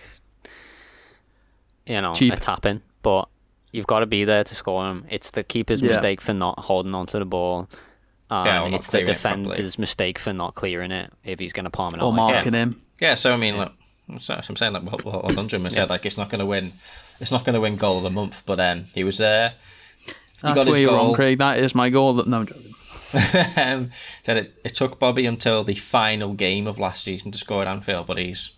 a tap-in, but you've got to be there to score them. It's the keeper's mistake for not holding onto the ball. or not It's the clearing it properly. defender's mistake for not clearing it if he's going to palm it Or on. like marking that. him. Yeah. So look. So I'm saying well done to him. I said it's not going to win. It's not going to win goal of the month, but he was there. He That's got where his you're goal. wrong, Craig. That is my goal. No, I'm joking. Said it took Bobby until the final game of last season to score at Anfield, but he's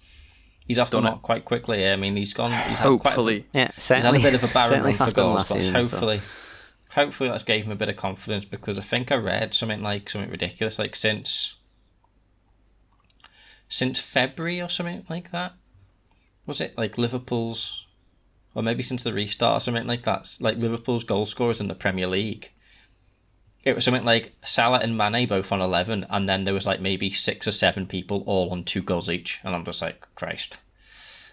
off the Done mark it. quite quickly. He's gone. He's Hopefully. Yeah, He's had a certainly. bit of a barren certainly run for faster than goals, last but season, so. hopefully that's gave him a bit of confidence, because I think I read something ridiculous, like since February or something like that. Was it like Liverpool's, or maybe since the restart or something like that? Like Liverpool's goal scorers in the Premier League. It was something like Salah and Mane both on 11, and then there was maybe 6 or 7 people all on 2 goals each, and I'm just like, Christ.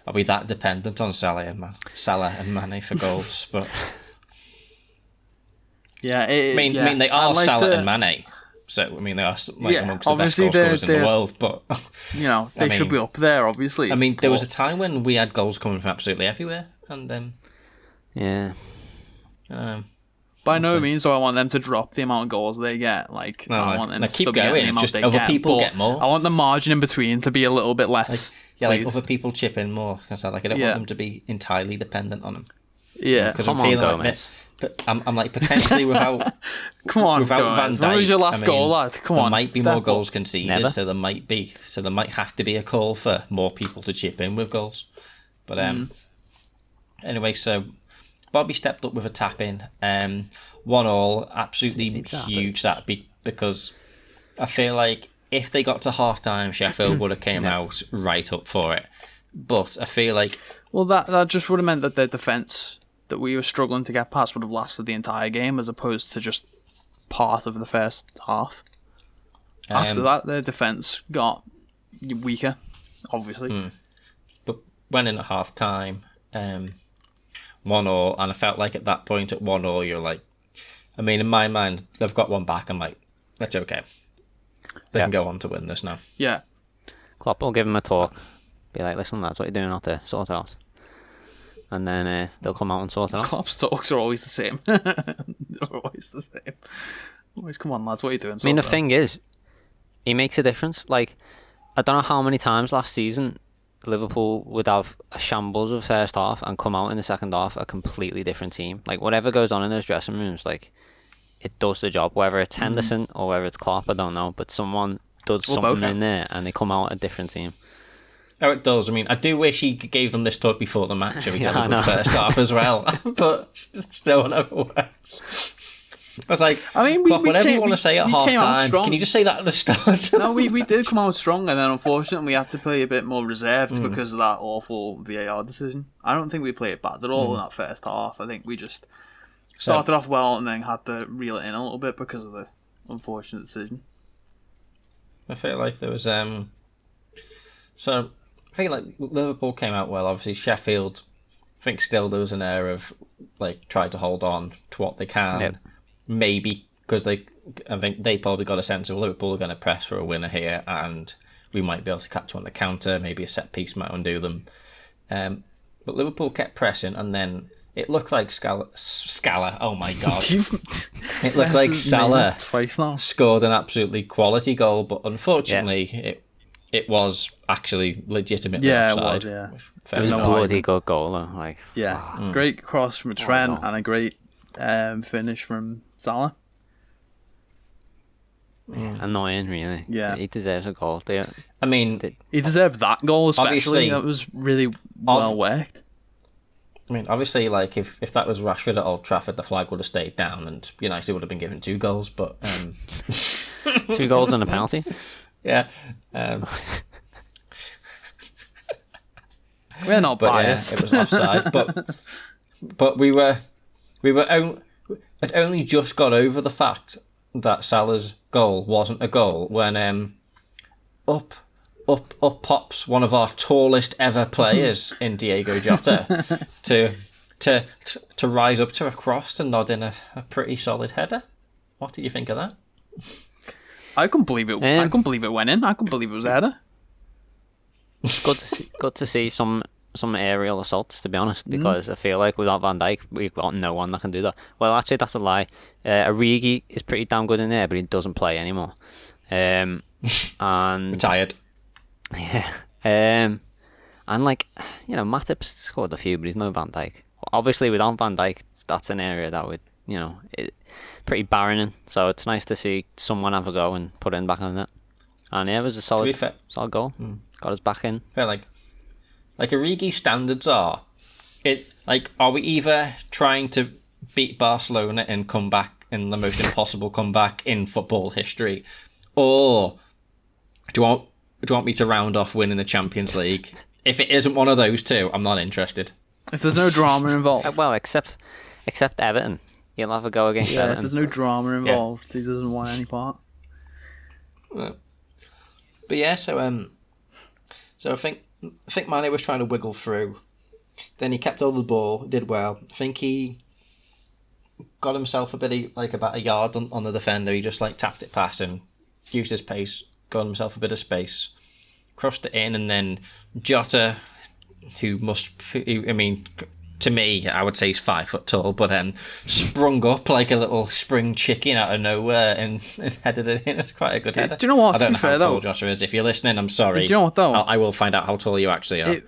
Are we that dependent on Salah and Mane for goals? But Yeah. they are I'd like Salah to- and Mane. So they are amongst the best obviously goal scorers in the they're- world. But They should be up there, obviously. there was a time when we had goals coming from absolutely everywhere, and Yeah. by no means do I want them to drop the amount of goals they get. I want them to keep still be getting going. the amount Just they other get, people but get more. I want the margin in between to be a little bit less. please. other people chip in more. Because I don't want them to be entirely dependent on them. Yeah. Because Come I'm on, feeling Gomez. I'm like potentially without. Come on, without guys. Van When was Dijk, your last goal, lad? Come on. There might be step more up. goals conceded, Never. so there might have to be a call for more people to chip in with goals. But anyway, so Bobby stepped up with a tap in. 1-1, absolutely huge that be because I feel like if they got to half time, Sheffield would have came out right up for it. But I feel like Well, that just would have meant that their defence that we were struggling to get past would have lasted the entire game, as opposed to just part of the first half. After that, their defence got weaker, obviously. but went in at half time, 1-1, and I felt like at that point at 1-1, you're like, I mean, in my mind, they've got one back. I'm like, that's okay. They can go on to win this now. Yeah. Klopp will give him a talk. Be like, listen, that's what you're doing out there. Sort it out. And then they'll come out and sort it out. Klopp's talks are always the same. They're always the same. Always, come on, lads, what are you doing? I mean, the thing is, he makes a difference. Like, I don't know how many times last season Liverpool would have a shambles of first half and come out in the second half a completely different team. Like, whatever goes on in those dressing rooms, like, it does the job. Whether it's Henderson or whether it's Klopp, I don't know. But someone does something in there and they come out a different team. Oh, it does. I mean, I do wish he gave them this talk before the match. If he got I a know. good first half as well. But still, never works. I was like, I mean, Klopp, whatever you want to say at half time, can you just say that at the start? No, we did come out strong, and then unfortunately we had to play a bit more reserved because of that awful VAR decision. I don't think we played bad at all in that first half. I think we just started off well and then had to reel it in a little bit because of the unfortunate decision. I feel like there was so I think like Liverpool came out well. Obviously Sheffield, I think still there was an air of like try to hold on to what they can. Yep. Maybe because I think they probably got a sense of Liverpool are going to press for a winner here, and we might be able to catch them on the counter. Maybe a set piece might undo them. But Liverpool kept pressing, and then it looked like Scala. Oh my god! It looked like Salah twice now. scored an absolutely quality goal, but unfortunately, it was actually legitimately offside. It was. Yeah, Fair It was a enough. bloody good goal, though. Like, great cross from Trent no. and a great finish from Salah. annoying, really. Yeah. He deserves a goal. I mean, He deserved that goal especially. Obviously- That was really well worked. obviously, like if that was Rashford at Old Trafford, the flag would have stayed down, and United would have been given 2 goals. But 2 goals and a penalty. yeah, We're not but biased. yeah, it was offside. but we had only just got over the fact that Salah's goal wasn't a goal when up pops one of our tallest ever players in Diego Jota to rise up to a cross and nod in a pretty solid header. What do you think of that? I couldn't believe it. I couldn't believe it went in. I couldn't believe it was a header. Good to see some aerial assaults, to be honest, because I feel like without Van Dijk, we've got no one that can do that. Well, actually, that's a lie. Origi is pretty damn good in there, but he doesn't play anymore. And Retired. yeah, and like Matip scored a few, but he's no Van Dijk. Obviously, without Van Dijk, that's an area that would pretty barren in. So it's nice to see someone have a go and put it back on it. And yeah, it was a solid goal. Got us back in. Fair, like Origi's standards are we either trying to beat Barcelona and come back in the most impossible comeback in football history, or do you want me to round off winning the Champions League? If it isn't one of those two, I'm not interested. If there's no drama involved. Well, except Everton, you'll have a go against If Everton. there's no drama involved, he doesn't want any part. But yeah, so I think Mane was trying to wiggle through. Then he kept hold of the ball, did well. I think he got himself about a yard on the defender. He just tapped it past and used his pace, got himself a bit of space, crossed it in, and then Jota, to me, I would say he's 5 foot tall, but sprung up like a little spring chicken out of nowhere and headed it in. It's quite a good header. Do you know what? I don't know to be fair, how tall though, Jota is. If you're listening, I'm sorry. Do you know what though? I will find out how tall you actually are.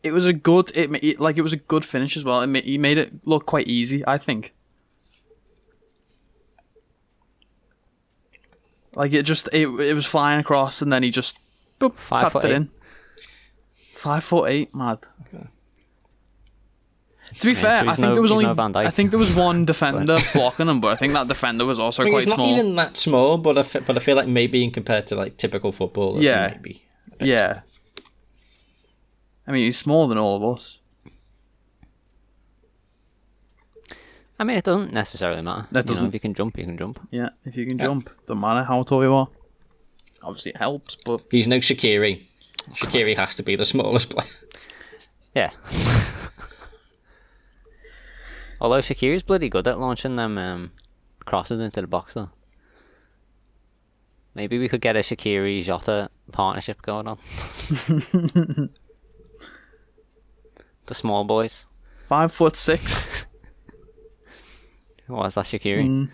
it was a good it was a good finish as well. He made it look quite easy, I think. Like it was flying across and then he just boop, tapped it in. 5'8", mad. Okay. To be fair, I think there was only I think there was one defender blocking him, but I think that defender was also quite small. He's not even that small, but I feel like maybe in compared to like typical footballers, maybe. Yeah. I mean, he's smaller than all of us. I mean, it doesn't necessarily matter. That doesn't. If you can jump, you can jump. Yeah, if you can jump, doesn't matter how tall you are. Obviously, it helps, but he's no Shaqiri. Shaqiri has to be the smallest player. Yeah. Although Shaqiri's bloody good at launching them crosses into the box, though. Maybe we could get a Shaqiri-Jota partnership going on. The small boys. 5'6". What is that, Shaqiri?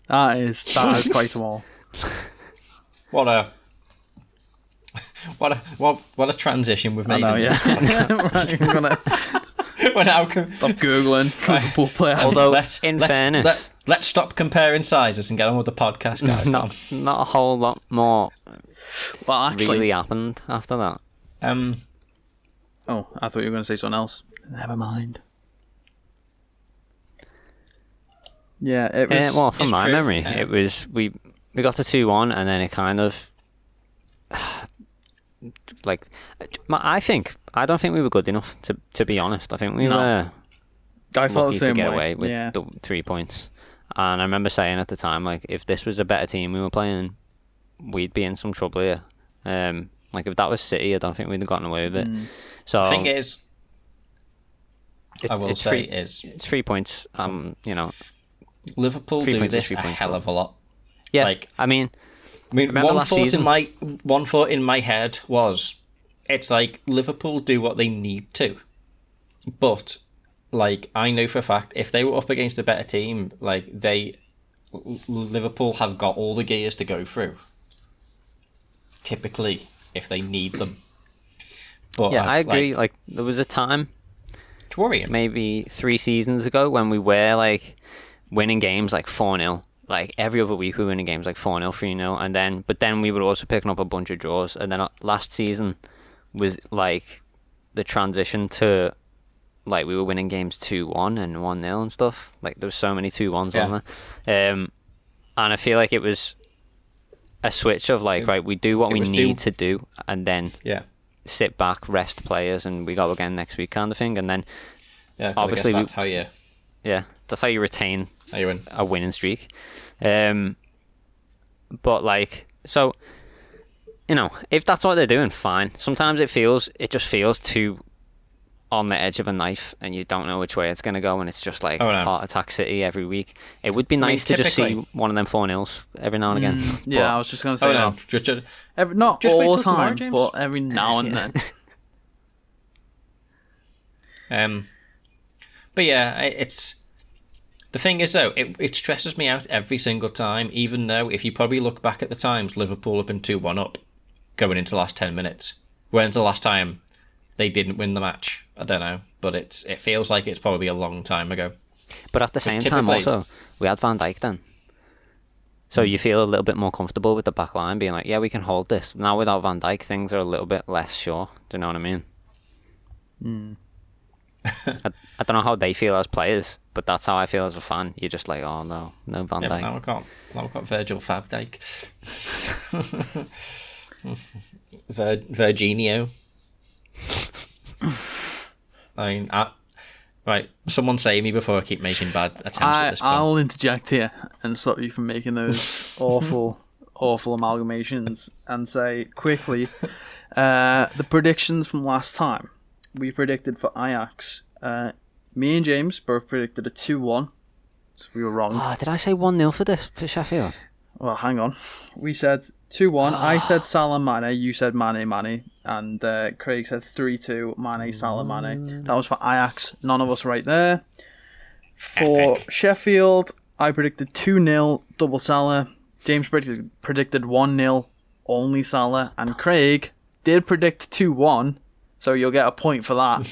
That is quite small. What a transition we've made. I know, yeah. Right, I'm gonna stop googling Liverpool player. Although, in fairness, let's stop comparing sizes and get on with the podcast, guys. Not a whole lot more. Well, actually, really happened after that. Oh, I thought you were going to say something else. Never mind. Yeah, it was. Well, from my memory, it was we got to 2-1, and then it kind of like I don't think we were good enough to be honest. I think we were lucky to get away with the 3 points. And I remember saying at the time, like, if this was a better team we were playing, we'd be in some trouble here. Like, if that was City, I don't think we'd have gotten away with it. So the thing is, it's 3 points. Liverpool do this a hell of a lot. Yeah, like, I mean, one thought in my head was, it's like Liverpool do what they need to, but like I know for a fact if they were up against a better team, like Liverpool have got all the gears to go through. Typically, if they need them. But yeah, I agree. Like there was a time, it's worrying. Maybe 3 seasons ago when we were like winning games like 4-0. Like every other week we were winning games like 4-0, 3-0, but then we were also picking up a bunch of draws. And then last season was like the transition to like we were winning games 2-1 and 1-0 and stuff. Like there was so many 2-1s on there. And I feel like it was a switch of like, right, we do what we need to do and then sit back, rest players, and we go again next week kind of thing. And then obviously that's how you that's how you retain a winning streak. But like, so if that's what they're doing, fine. Sometimes it just feels too on the edge of a knife and you don't know which way it's going to go, and it's just like heart attack City every week. It would be nice to just see one of them 4-0s every now and again. Yeah, I was just going to say not just all the time, tomorrow, but every now and then. But yeah, it's the thing is though, it stresses me out every single time, even though if you probably look back at the times Liverpool have been 2-1 up going into the last 10 minutes. When's the last time they didn't win the match? I don't know, but it feels like it's probably a long time ago. But at the same time also, we had Van Dijk then. So you feel a little bit more comfortable with the back line being like, yeah, we can hold this. Now without Van Dijk, things are a little bit less sure. Do you know what I mean? I don't know how they feel as players, but that's how I feel as a fan. You're just like, oh no Van Dijk. Now I've got Virgil van Dijk. Virginio. Right, someone save me before I keep making bad attempts at this point. I'll interject here and stop you from making those awful amalgamations and say quickly, the predictions from last time. We predicted for Ajax. Me and James both predicted a 2-1. So we were wrong. Oh, did I say 1-0 for Sheffield? Well, hang on. We said 2-1. I said Salah Mane. You said Mane. And Craig said 3-2. Mane, Salah Mane. That was for Ajax. None of us right there. For Epic. Sheffield, I predicted 2-0, double Salah. James predicted 1-0, only Salah. And Craig did predict 2-1, so you'll get a point for that.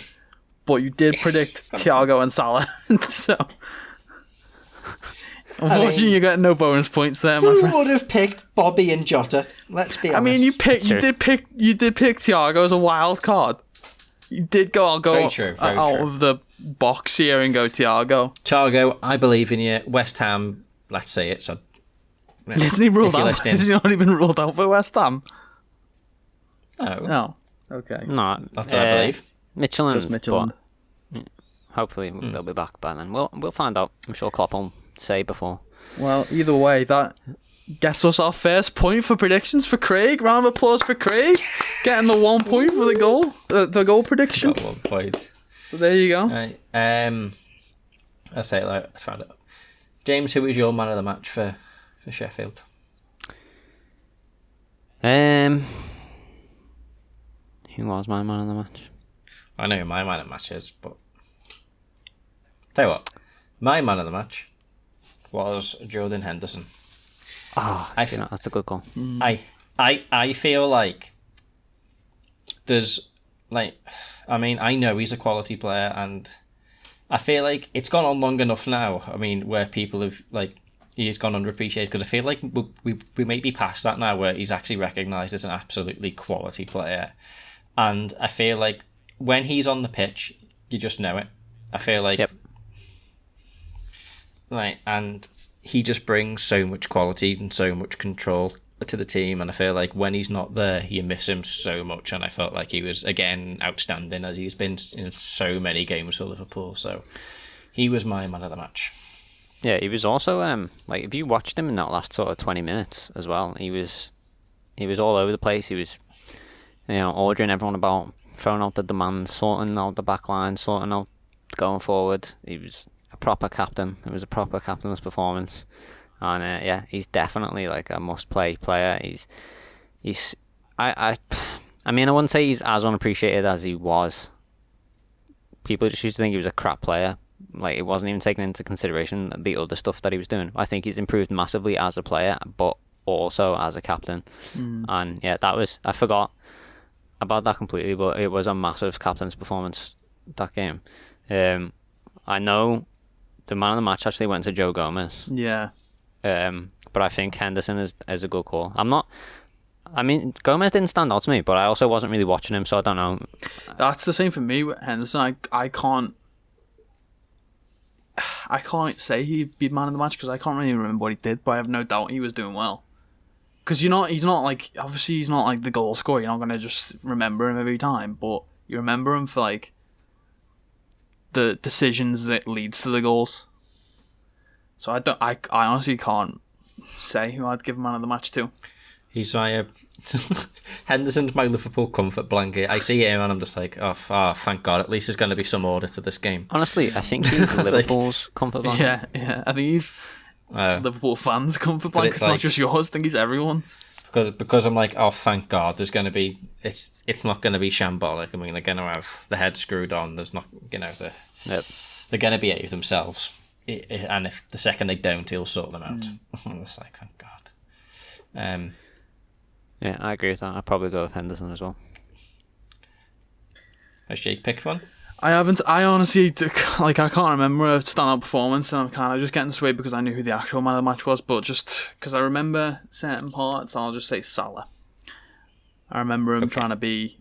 But you did predict Thiago and Salah, so unfortunately you get no bonus points there, my Who friend. would have picked Bobby and Jota? Let's be honest. I mean, you did pick Thiago as a wild card. You did go. I'll go Very true, very out true. of the box here and go Thiago. Thiago, I believe in you. West Ham, let's see it. So, Isn't he ruled if you're out? listening- Has he not even ruled out for West Ham? No, No. Okay. No, not that I believe. Michelin. Just Midtjylland. Hopefully they'll be back by then. We'll find out. I'm sure Klopp will say before. Well, either way, that gets us our first point for predictions for Craig. Round of applause for Craig. Getting the 1 point for the goal. The goal prediction. Got 1 point. So there you go. Right. I'll say it like I found it. James, who was your man of the match for Sheffield? Who was my man of the match? I know who my man of the match is, but tell you what, my man of the match was Jordan Henderson. That's a good call. I feel like there's like, I mean, I know he's a quality player, and I feel like it's gone on long enough now. I mean, where people have like, he's gone underappreciated, because I feel like we may be past that now, where he's actually recognised as an absolutely quality player, and I feel like when he's on the pitch, you just know it. I feel like, Yep. like, and he just brings so much quality and so much control to the team, and I feel like when he's not there, you miss him so much. And I felt like he was again outstanding, as he's been in so many games for Liverpool. So he was my man of the match. Yeah, he was also like, if you watched him in that last sort of 20 minutes as well, he was all over the place. He was, ordering everyone about, throwing out the demands, sorting out the back line, sorting out going forward. He was a proper captain. It was a proper captain's performance. And he's definitely like a must-play player. I mean, I wouldn't say he's as unappreciated as he was. People just used to think he was a crap player. Like, it wasn't even taken into consideration the other stuff that he was doing. I think he's improved massively as a player, but also as a captain. And I forgot about that completely, but it was a massive captain's performance, that game. I know the man of the match actually went to Joe Gomez. Yeah. But I think Henderson is a good call. Gomez didn't stand out to me, but I also wasn't really watching him, so I don't know. That's the same for me with Henderson. I can't say he'd be man of the match, because I can't really remember what he did, but I have no doubt he was doing well. Because he's not like, obviously he's not like the goal scorer. You're not going to just remember him every time, but you remember him for like the decisions that leads to the goals. So I honestly can't say who I'd give man of the match to. He's my Henderson's my Liverpool comfort blanket. I see him and I'm just like, oh, thank God, at least there's going to be some order to this game. Honestly, I think he's Liverpool's comfort blanket. Yeah. I think he's Liverpool fans' comfort blanket. It's not just yours. I think he's everyone's. Because I'm like, oh, thank God, there's going to be, it's not going to be shambolic. I mean, they're going to have the head screwed on. There's not, they're going to behave themselves. And if the second they don't, he'll sort them out. I'm just like, thank God. Yeah, I agree with that. I'd probably go with Henderson as well. Has Jake picked one? I haven't. I honestly, I can't remember a standout performance, and I'm kind of just getting swayed because I knew who the actual man of the match was, but just because I remember certain parts, I'll just say Salah. I remember him trying to be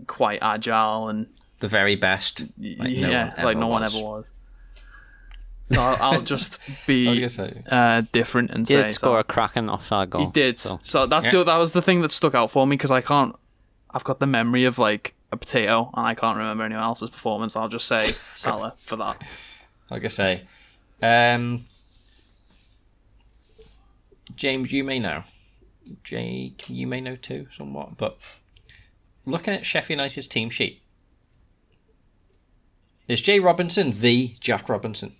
quite agile and the very best. No one ever was. So I'll just be different and He say did score a cracking offside goal. He did. So that was the thing that stuck out for me, because I've got the memory of like a potato and I can't remember anyone else's performance. I'll just say Salah for that. Like I say, James, you may know. Jake, you may know too, somewhat. But looking at Sheffield United's team sheet, is Jay Robinson the Jack Robinson?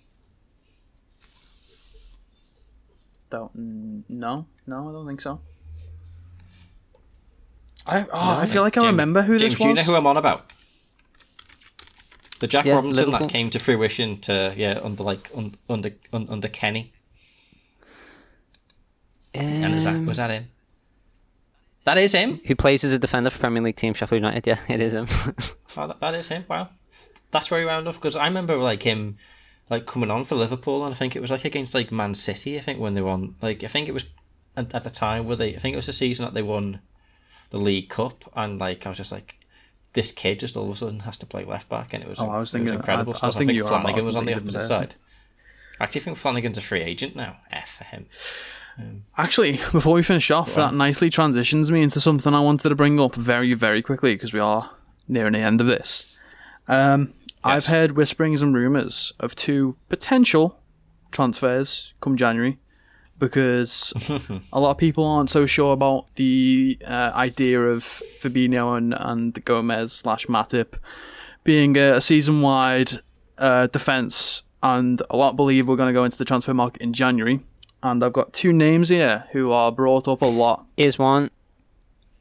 No, I don't think so. I feel like I remember who James, this was. do you know who I'm on about? The Jack Robinson Liverpool. that came to fruition under Kenny. And was that him? That is him. Who plays as a defender for Premier League team Sheffield United? Yeah, it is him. Oh, that is him. Wow, that's where he wound up. Because I remember like him, like coming on for Liverpool, and I think it was like against like Man City. I think when they won, like I think it was at the time where they. I think it was the season that they won the League Cup, and like I was just like, this kid just all of a sudden has to play left back, and it was. I was thinking, it was incredible I was stuff. thinking I think Flanagan was on the opposite side. I actually think Flanagan's a free agent now. F for him. Actually, before we finish off, that nicely transitions me into something I wanted to bring up very, very quickly because we are nearing the end of this. I've heard whisperings and rumours of 2 potential transfers come January because a lot of people aren't so sure about the idea of Firmino and Gomez/Matip being a season-wide defence, and a lot believe we're going to go into the transfer market in January. And I've got 2 names here who are brought up a lot. Is one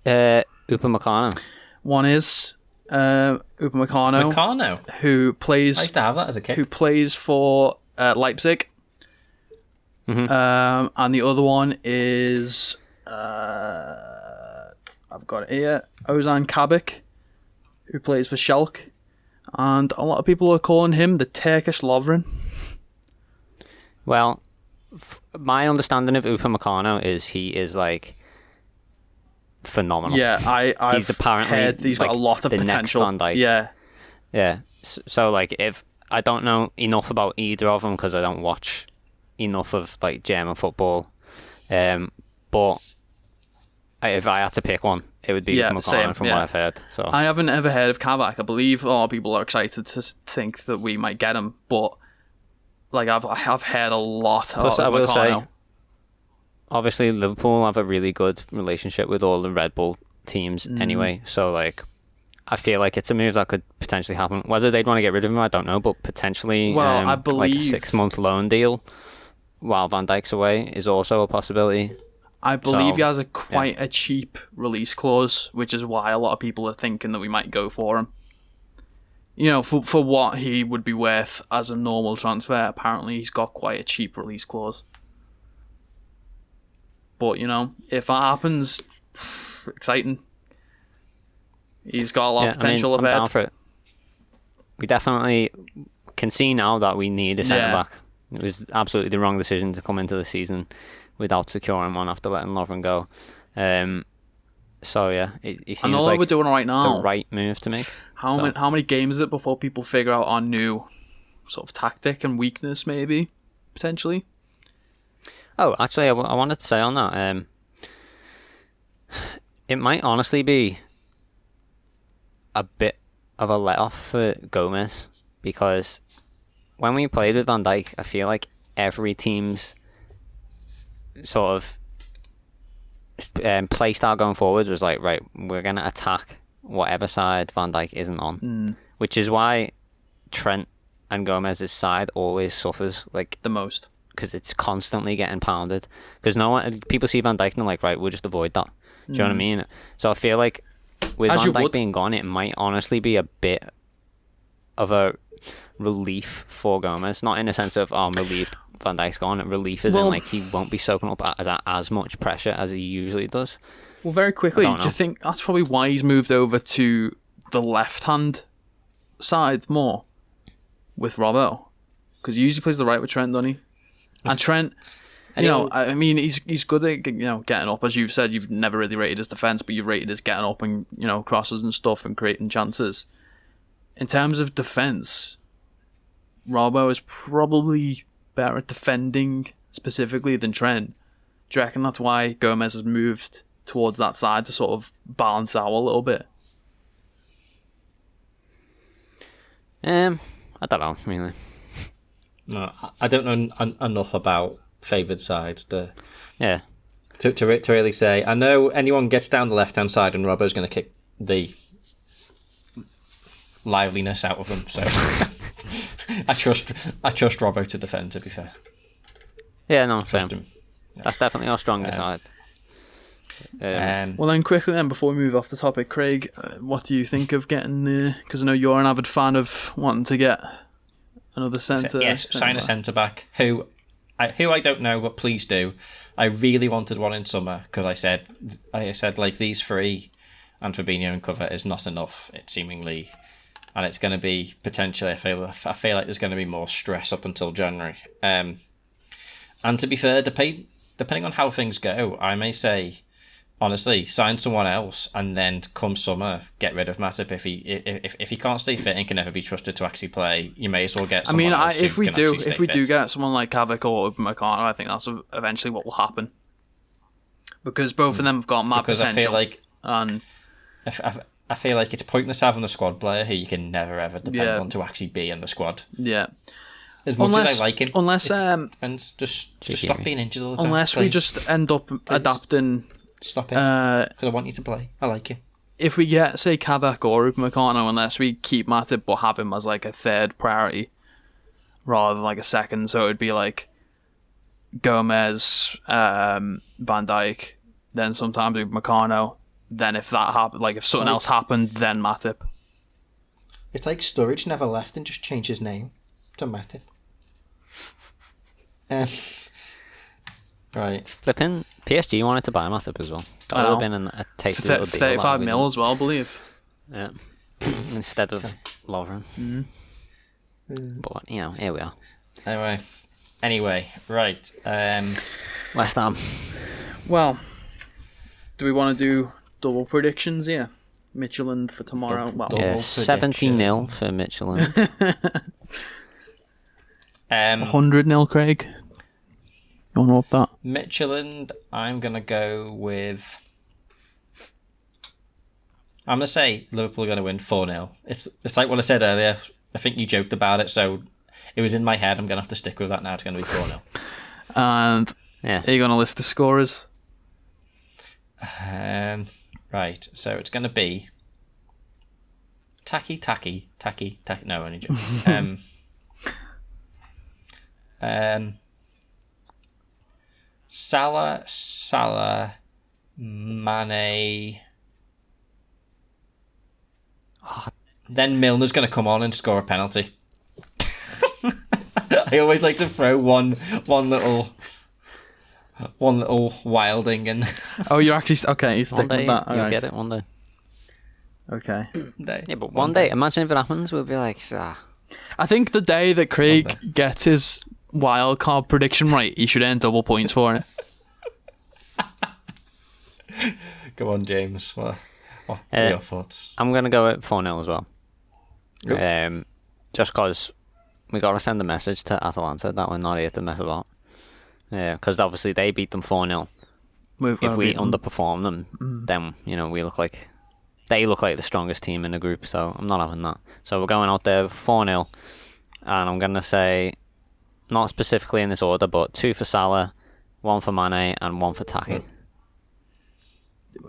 Upamecano? One is Upamecano, who plays. I used to have that as a kid. Who plays for Leipzig. Mm-hmm. And the other one is I've got it here. Ozan Kabak, who plays for Schalke, and a lot of people are calling him the Turkish Lovren. Well, my understanding of Upamecano is he is like phenomenal. Yeah, I've apparently heard he's got like a lot of the potential. Next Van Dijk. Yeah. So like, if I don't know enough about either of them because I don't watch enough of like German football, but if I had to pick one, it would be Upamecano from what I've heard. So I haven't ever heard of Kabak. I believe a lot of people are excited to think that we might get him, but like I've heard a lot. Plus, I will say, obviously Liverpool have a really good relationship with all the Red Bull teams anyway. So like, I feel like it's a move that could potentially happen. Whether they'd want to get rid of him, I don't know. But potentially, I believe like a 6-month loan deal while Van Dijk's away is also a possibility. I believe he has quite a cheap release clause, which is why a lot of people are thinking that we might go for him. You know, for what he would be worth as a normal transfer, apparently he's got quite a cheap release clause. But, you know, if that happens, exciting. He's got a lot of potential I'm down for it. We definitely can see now that we need a centre-back. It was absolutely the wrong decision to come into the season without securing one after letting Lovren go. So, yeah, it seems like we're doing right now, the right move to make. How many games is it before people figure out our new sort of tactic and weakness, maybe, potentially? Oh, actually, I wanted to say on that, it might honestly be a bit of a let-off for Gomez, because when we played with Van Dijk, I feel like every team's sort of play style going forward was like, right, we're going to attack whatever side Van Dijk isn't on, which is why Trent and Gomez's side always suffers like the most, because it's constantly getting pounded. Because people see Van Dijk and they're like, right, we'll just avoid that. Do you know what I mean? So I feel like with Van Dijk being gone, it might honestly be a bit of a relief for Gomez, not in a sense of I'm relieved Van Dijk's gone. Relief is in like he won't be soaking up as much pressure as he usually does. Well, very quickly, do you think that's probably why he's moved over to the left-hand side more with Robbo? Because he usually plays the right with Trent, doesn't he? And Trent, you know, I mean, he's good at, you know, getting up. As you've said, you've never really rated his defence, but you've rated his getting up and, you know, crosses and stuff and creating chances. In terms of defence, Robbo is probably better at defending specifically than Trent. Do you reckon that's why Gomez has moved towards that side to sort of balance out a little bit? I don't know, really. No, I don't know enough about favoured sides to really say. I know anyone gets down the left hand side and Robbo's going to kick the liveliness out of them. So I trust Robbo to defend. To be fair. Yeah, no, same. That's definitely our strongest side. Well, then quickly then, before we move off the topic, Craig, what do you think of getting the? Because I know you're an avid fan of wanting to get another centre. Yes, sign a centre back who who I don't know, but please do. I really wanted one in summer because I said like these three and Fabinho and cover is not enough. It seemingly, and it's going to be potentially. I feel like there's going to be more stress up until January. And to be fair, depending on how things go, I may say, honestly, sign someone else and then come summer get rid of Matip if he can't stay fit and can never be trusted to actually play. You may as well get someone else. If we do get someone like Kavik or Upamecano, I think that's eventually what will happen because both of them have got mad potential. I feel like and I feel like it's pointless having a squad player who you can never ever depend on to actually be in the squad. Yeah. As much as I like him, just Cheeky. stop being injured all the time. Unless we just end up adapting. Stop it. Because I want you to play. I like you. If we get, say, Kabak or Upamecano, unless we keep Matip but have him as like a third priority rather than like a second, so it would be like Gomez, Van Dijk, then sometimes Upamecano. Then if that happened, like if something else happened, then Matip. It's like Sturridge never left and just changed his name to Matip. Right. Flipping PSG wanted to buy Matip as well. That would have been a tasty little deal. 35 mil as well, I believe. Yeah. Instead of Lovren. But, here we are. Anyway, right. West Ham. Well, do we want to do double predictions here? Michelin for tomorrow. 17-0 for Michelin. 100-0, Craig. You want to up that? Michelin, I'm going to go with... I'm going to say Liverpool are going to win 4-0. It's like what I said earlier. I think you joked about it, so it was in my head. I'm going to have to stick with that now. It's going to be 4-0. And are you going to list the scorers? Right, so it's going to be... Tacky. No, only joking. Salah, Mane. Then Milner's going to come on and score a penalty. I always like to throw one little wilding in. Oh, you're actually okay. You stick with that. You'll get it one day. Okay. Yeah, but one day, imagine if it happens, we'll be like, I think the day that Craig gets his wild card prediction right, he should earn double points for it. Go on, James. What are your thoughts? I'm going to go at 4-0 as well. Yep. Just because we got to send a message to Atalanta that we're not here to mess about. Because obviously they beat them 4-0. If we underperform them, then we look like they look like the strongest team in the group. So I'm not having that. So we're going out there 4-0, and I'm going to say, not specifically in this order, but 2 for Salah, 1 for Mane, and 1 for Taki.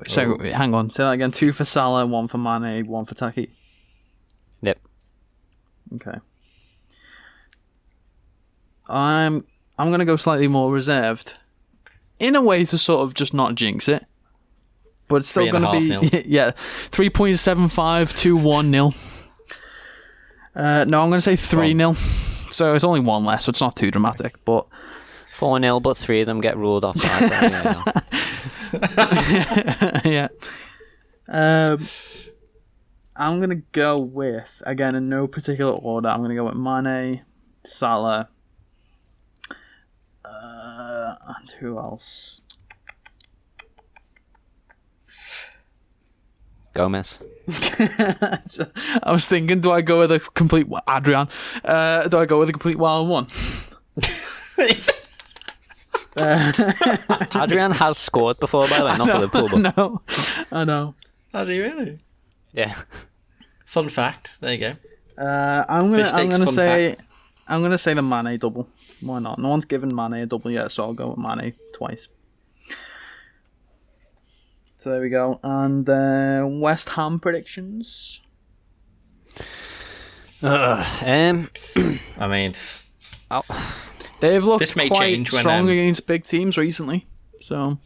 So hang on, say that again. 2 for Salah, 1 for Mane, 1 for Taki. Yep. Okay. I'm gonna go slightly more reserved, in a way to sort of just not jinx it, but it's still gonna be 3.75 to 1-0. No, I'm gonna say 3-0. So it's only one less, so it's not too dramatic, but 4-0, but 3 of them get ruled off. Yeah. I'm going to go with, again, in no particular order, I'm going to go with Mane, Salah, and who else? Gomez. I was thinking, do I go with a complete... Adrian. Do I go with a complete wild one? Adrian has scored before, by the way, not for Liverpool. No, I know. Has he really? Yeah. Fun fact. There you go. I'm gonna say the Mane double. Why not? No one's given Mane a double yet, so I'll go with Mane twice. So there we go. And West Ham predictions. I mean, they've looked quite strong against big teams recently. So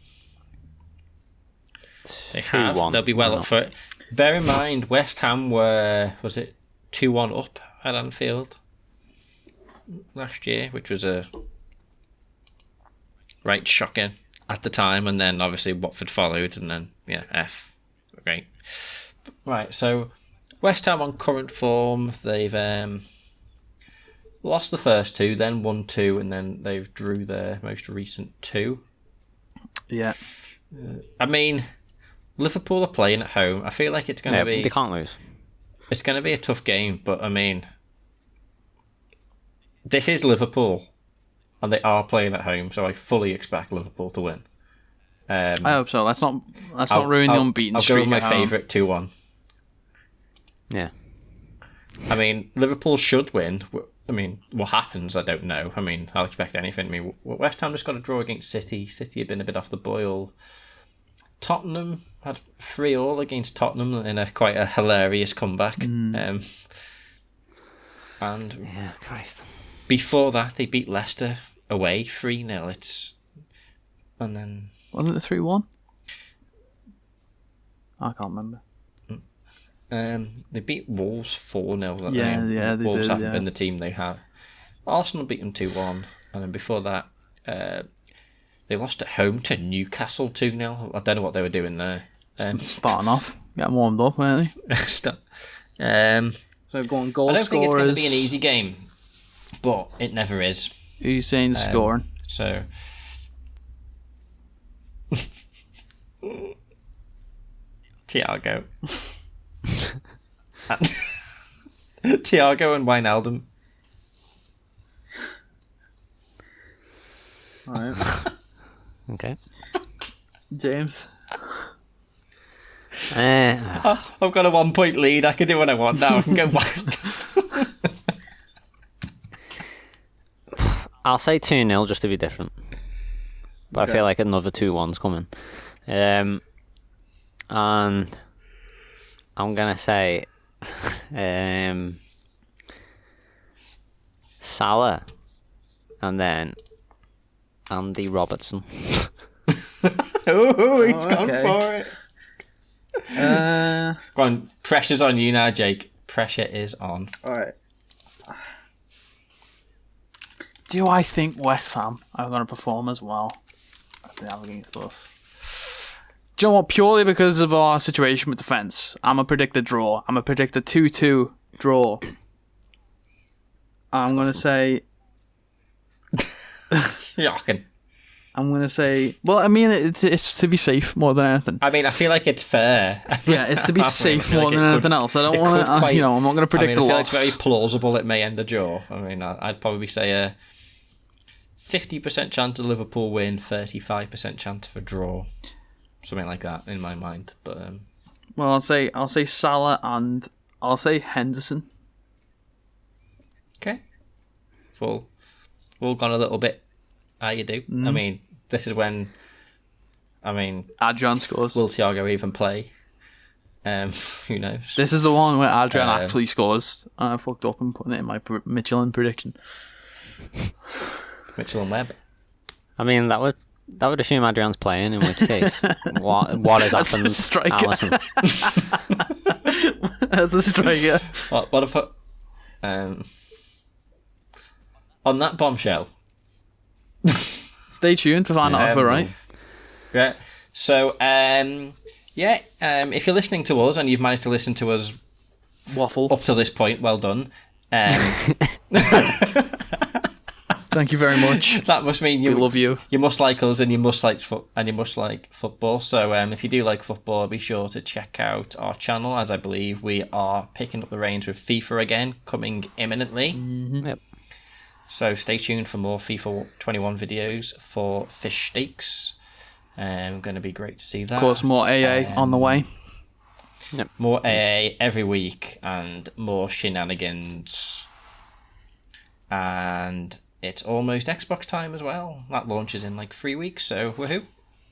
they have. They'll be well up for it. Bear in mind, West Ham was it 2-1 up at Anfield last year, which was a right shocking at the time, and then obviously Watford followed, and then F. Great. Right, so West Ham on current form, they've lost the first two, then won two, and then they've drew their most recent two. Yeah. I mean, Liverpool are playing at home. I feel like it's going to be... They can't lose. It's going to be a tough game, but I mean, this is Liverpool, and they are playing at home, so I fully expect Liverpool to win. I hope so. Let's not ruin the unbeaten streak. I'll go with my favourite 2-1. Yeah. I mean, Liverpool should win. I mean, what happens, I don't know. I mean, I'll expect anything. I mean, West Ham just got a draw against City. City had been a bit off the boil. Tottenham had 3-3 against Tottenham in quite a hilarious comeback. And Yeah, Christ. before that, they beat Leicester away 3-0. And then... Wasn't it 3-1? I can't remember. They beat Wolves 4-0. Yeah, they Wolves did, haven't yeah. been the team they have. Arsenal beat them 2-1, and then before that, they lost at home to Newcastle 2-0. I don't know what they were doing there. Starting off, getting warmed up, weren't they? So go on, goal I don't scorers. think it's going to be an easy game, but it never is. Who are you saying scoring? So. Thiago. Thiago and Wijnaldum. Alright. Okay. James. I've got a 1 point lead. I can do what I want now. I can go wild. I'll say 2-0 just to be different. But Okay. I feel like another 2-1's coming. And I'm going to say Salah and then Andy Robertson. Oh, he's gone okay. for it. Go on, pressure's on you now, Jake. Pressure is on. Alright. Do I think West Ham are going to perform as well as they have against us? Do you know what? Purely because of our situation with defence, I'm going to predict a draw. I'm going to predict a 2-2 draw. I'm going to say... Yockin'. I'm going to say... Well, I mean, it's to be safe more than anything. I mean, I feel like it's fair. Yeah, it's to be I mean, safe I feel more like than it anything could- else. I don't it want could to, quite- I'm not going to predict I a feel loss. it's very plausible it may end a draw. I mean, I'd probably say a 50% chance of Liverpool win, 35% chance of a draw. Something like that in my mind. But Well, I'll say Salah and I'll say Henderson. okay. We've all gone a little bit how you do. I mean, this is when... Adrian scores. will Thiago even play? Who knows? This is the one where Adrian Um, actually scores. I fucked up and putting it in my Michelin prediction. Mitchell and Webb. I mean, that would assume Adrian's playing, in which case, what has That's a happened? striker. Alisson? As a striker. What if on that bombshell? Stay tuned to find out if we're right. Yeah. So if you're listening to us and you've managed to listen to us Waffle. up to this point, well done. Thank you very much. That must mean We love you. You must like us, and you must like football. So if you do like football, be sure to check out our channel, as I believe we are picking up the reins with FIFA again, coming imminently. Yep. So stay tuned for more FIFA 21 videos for FishStakes. Going to be great to see that. Of course, more AA on the way. More AA every week and more shenanigans. And it's almost Xbox time as well. That launches in like 3 weeks, so woohoo.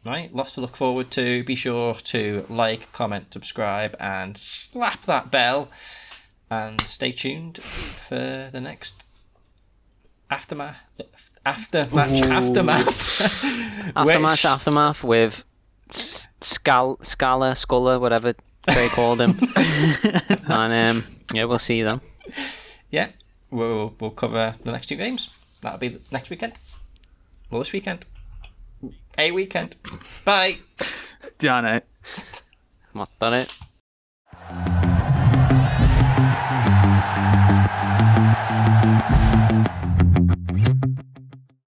Right, lots to look forward to. Be sure to like, comment, subscribe, and slap that bell. And stay tuned for the next Aftermatch With Sculler, whatever they called him. And we'll see you then. Yeah, we'll cover the next two games. That'll be next weekend. Well, this weekend. A weekend. Bye. Done it. What done it?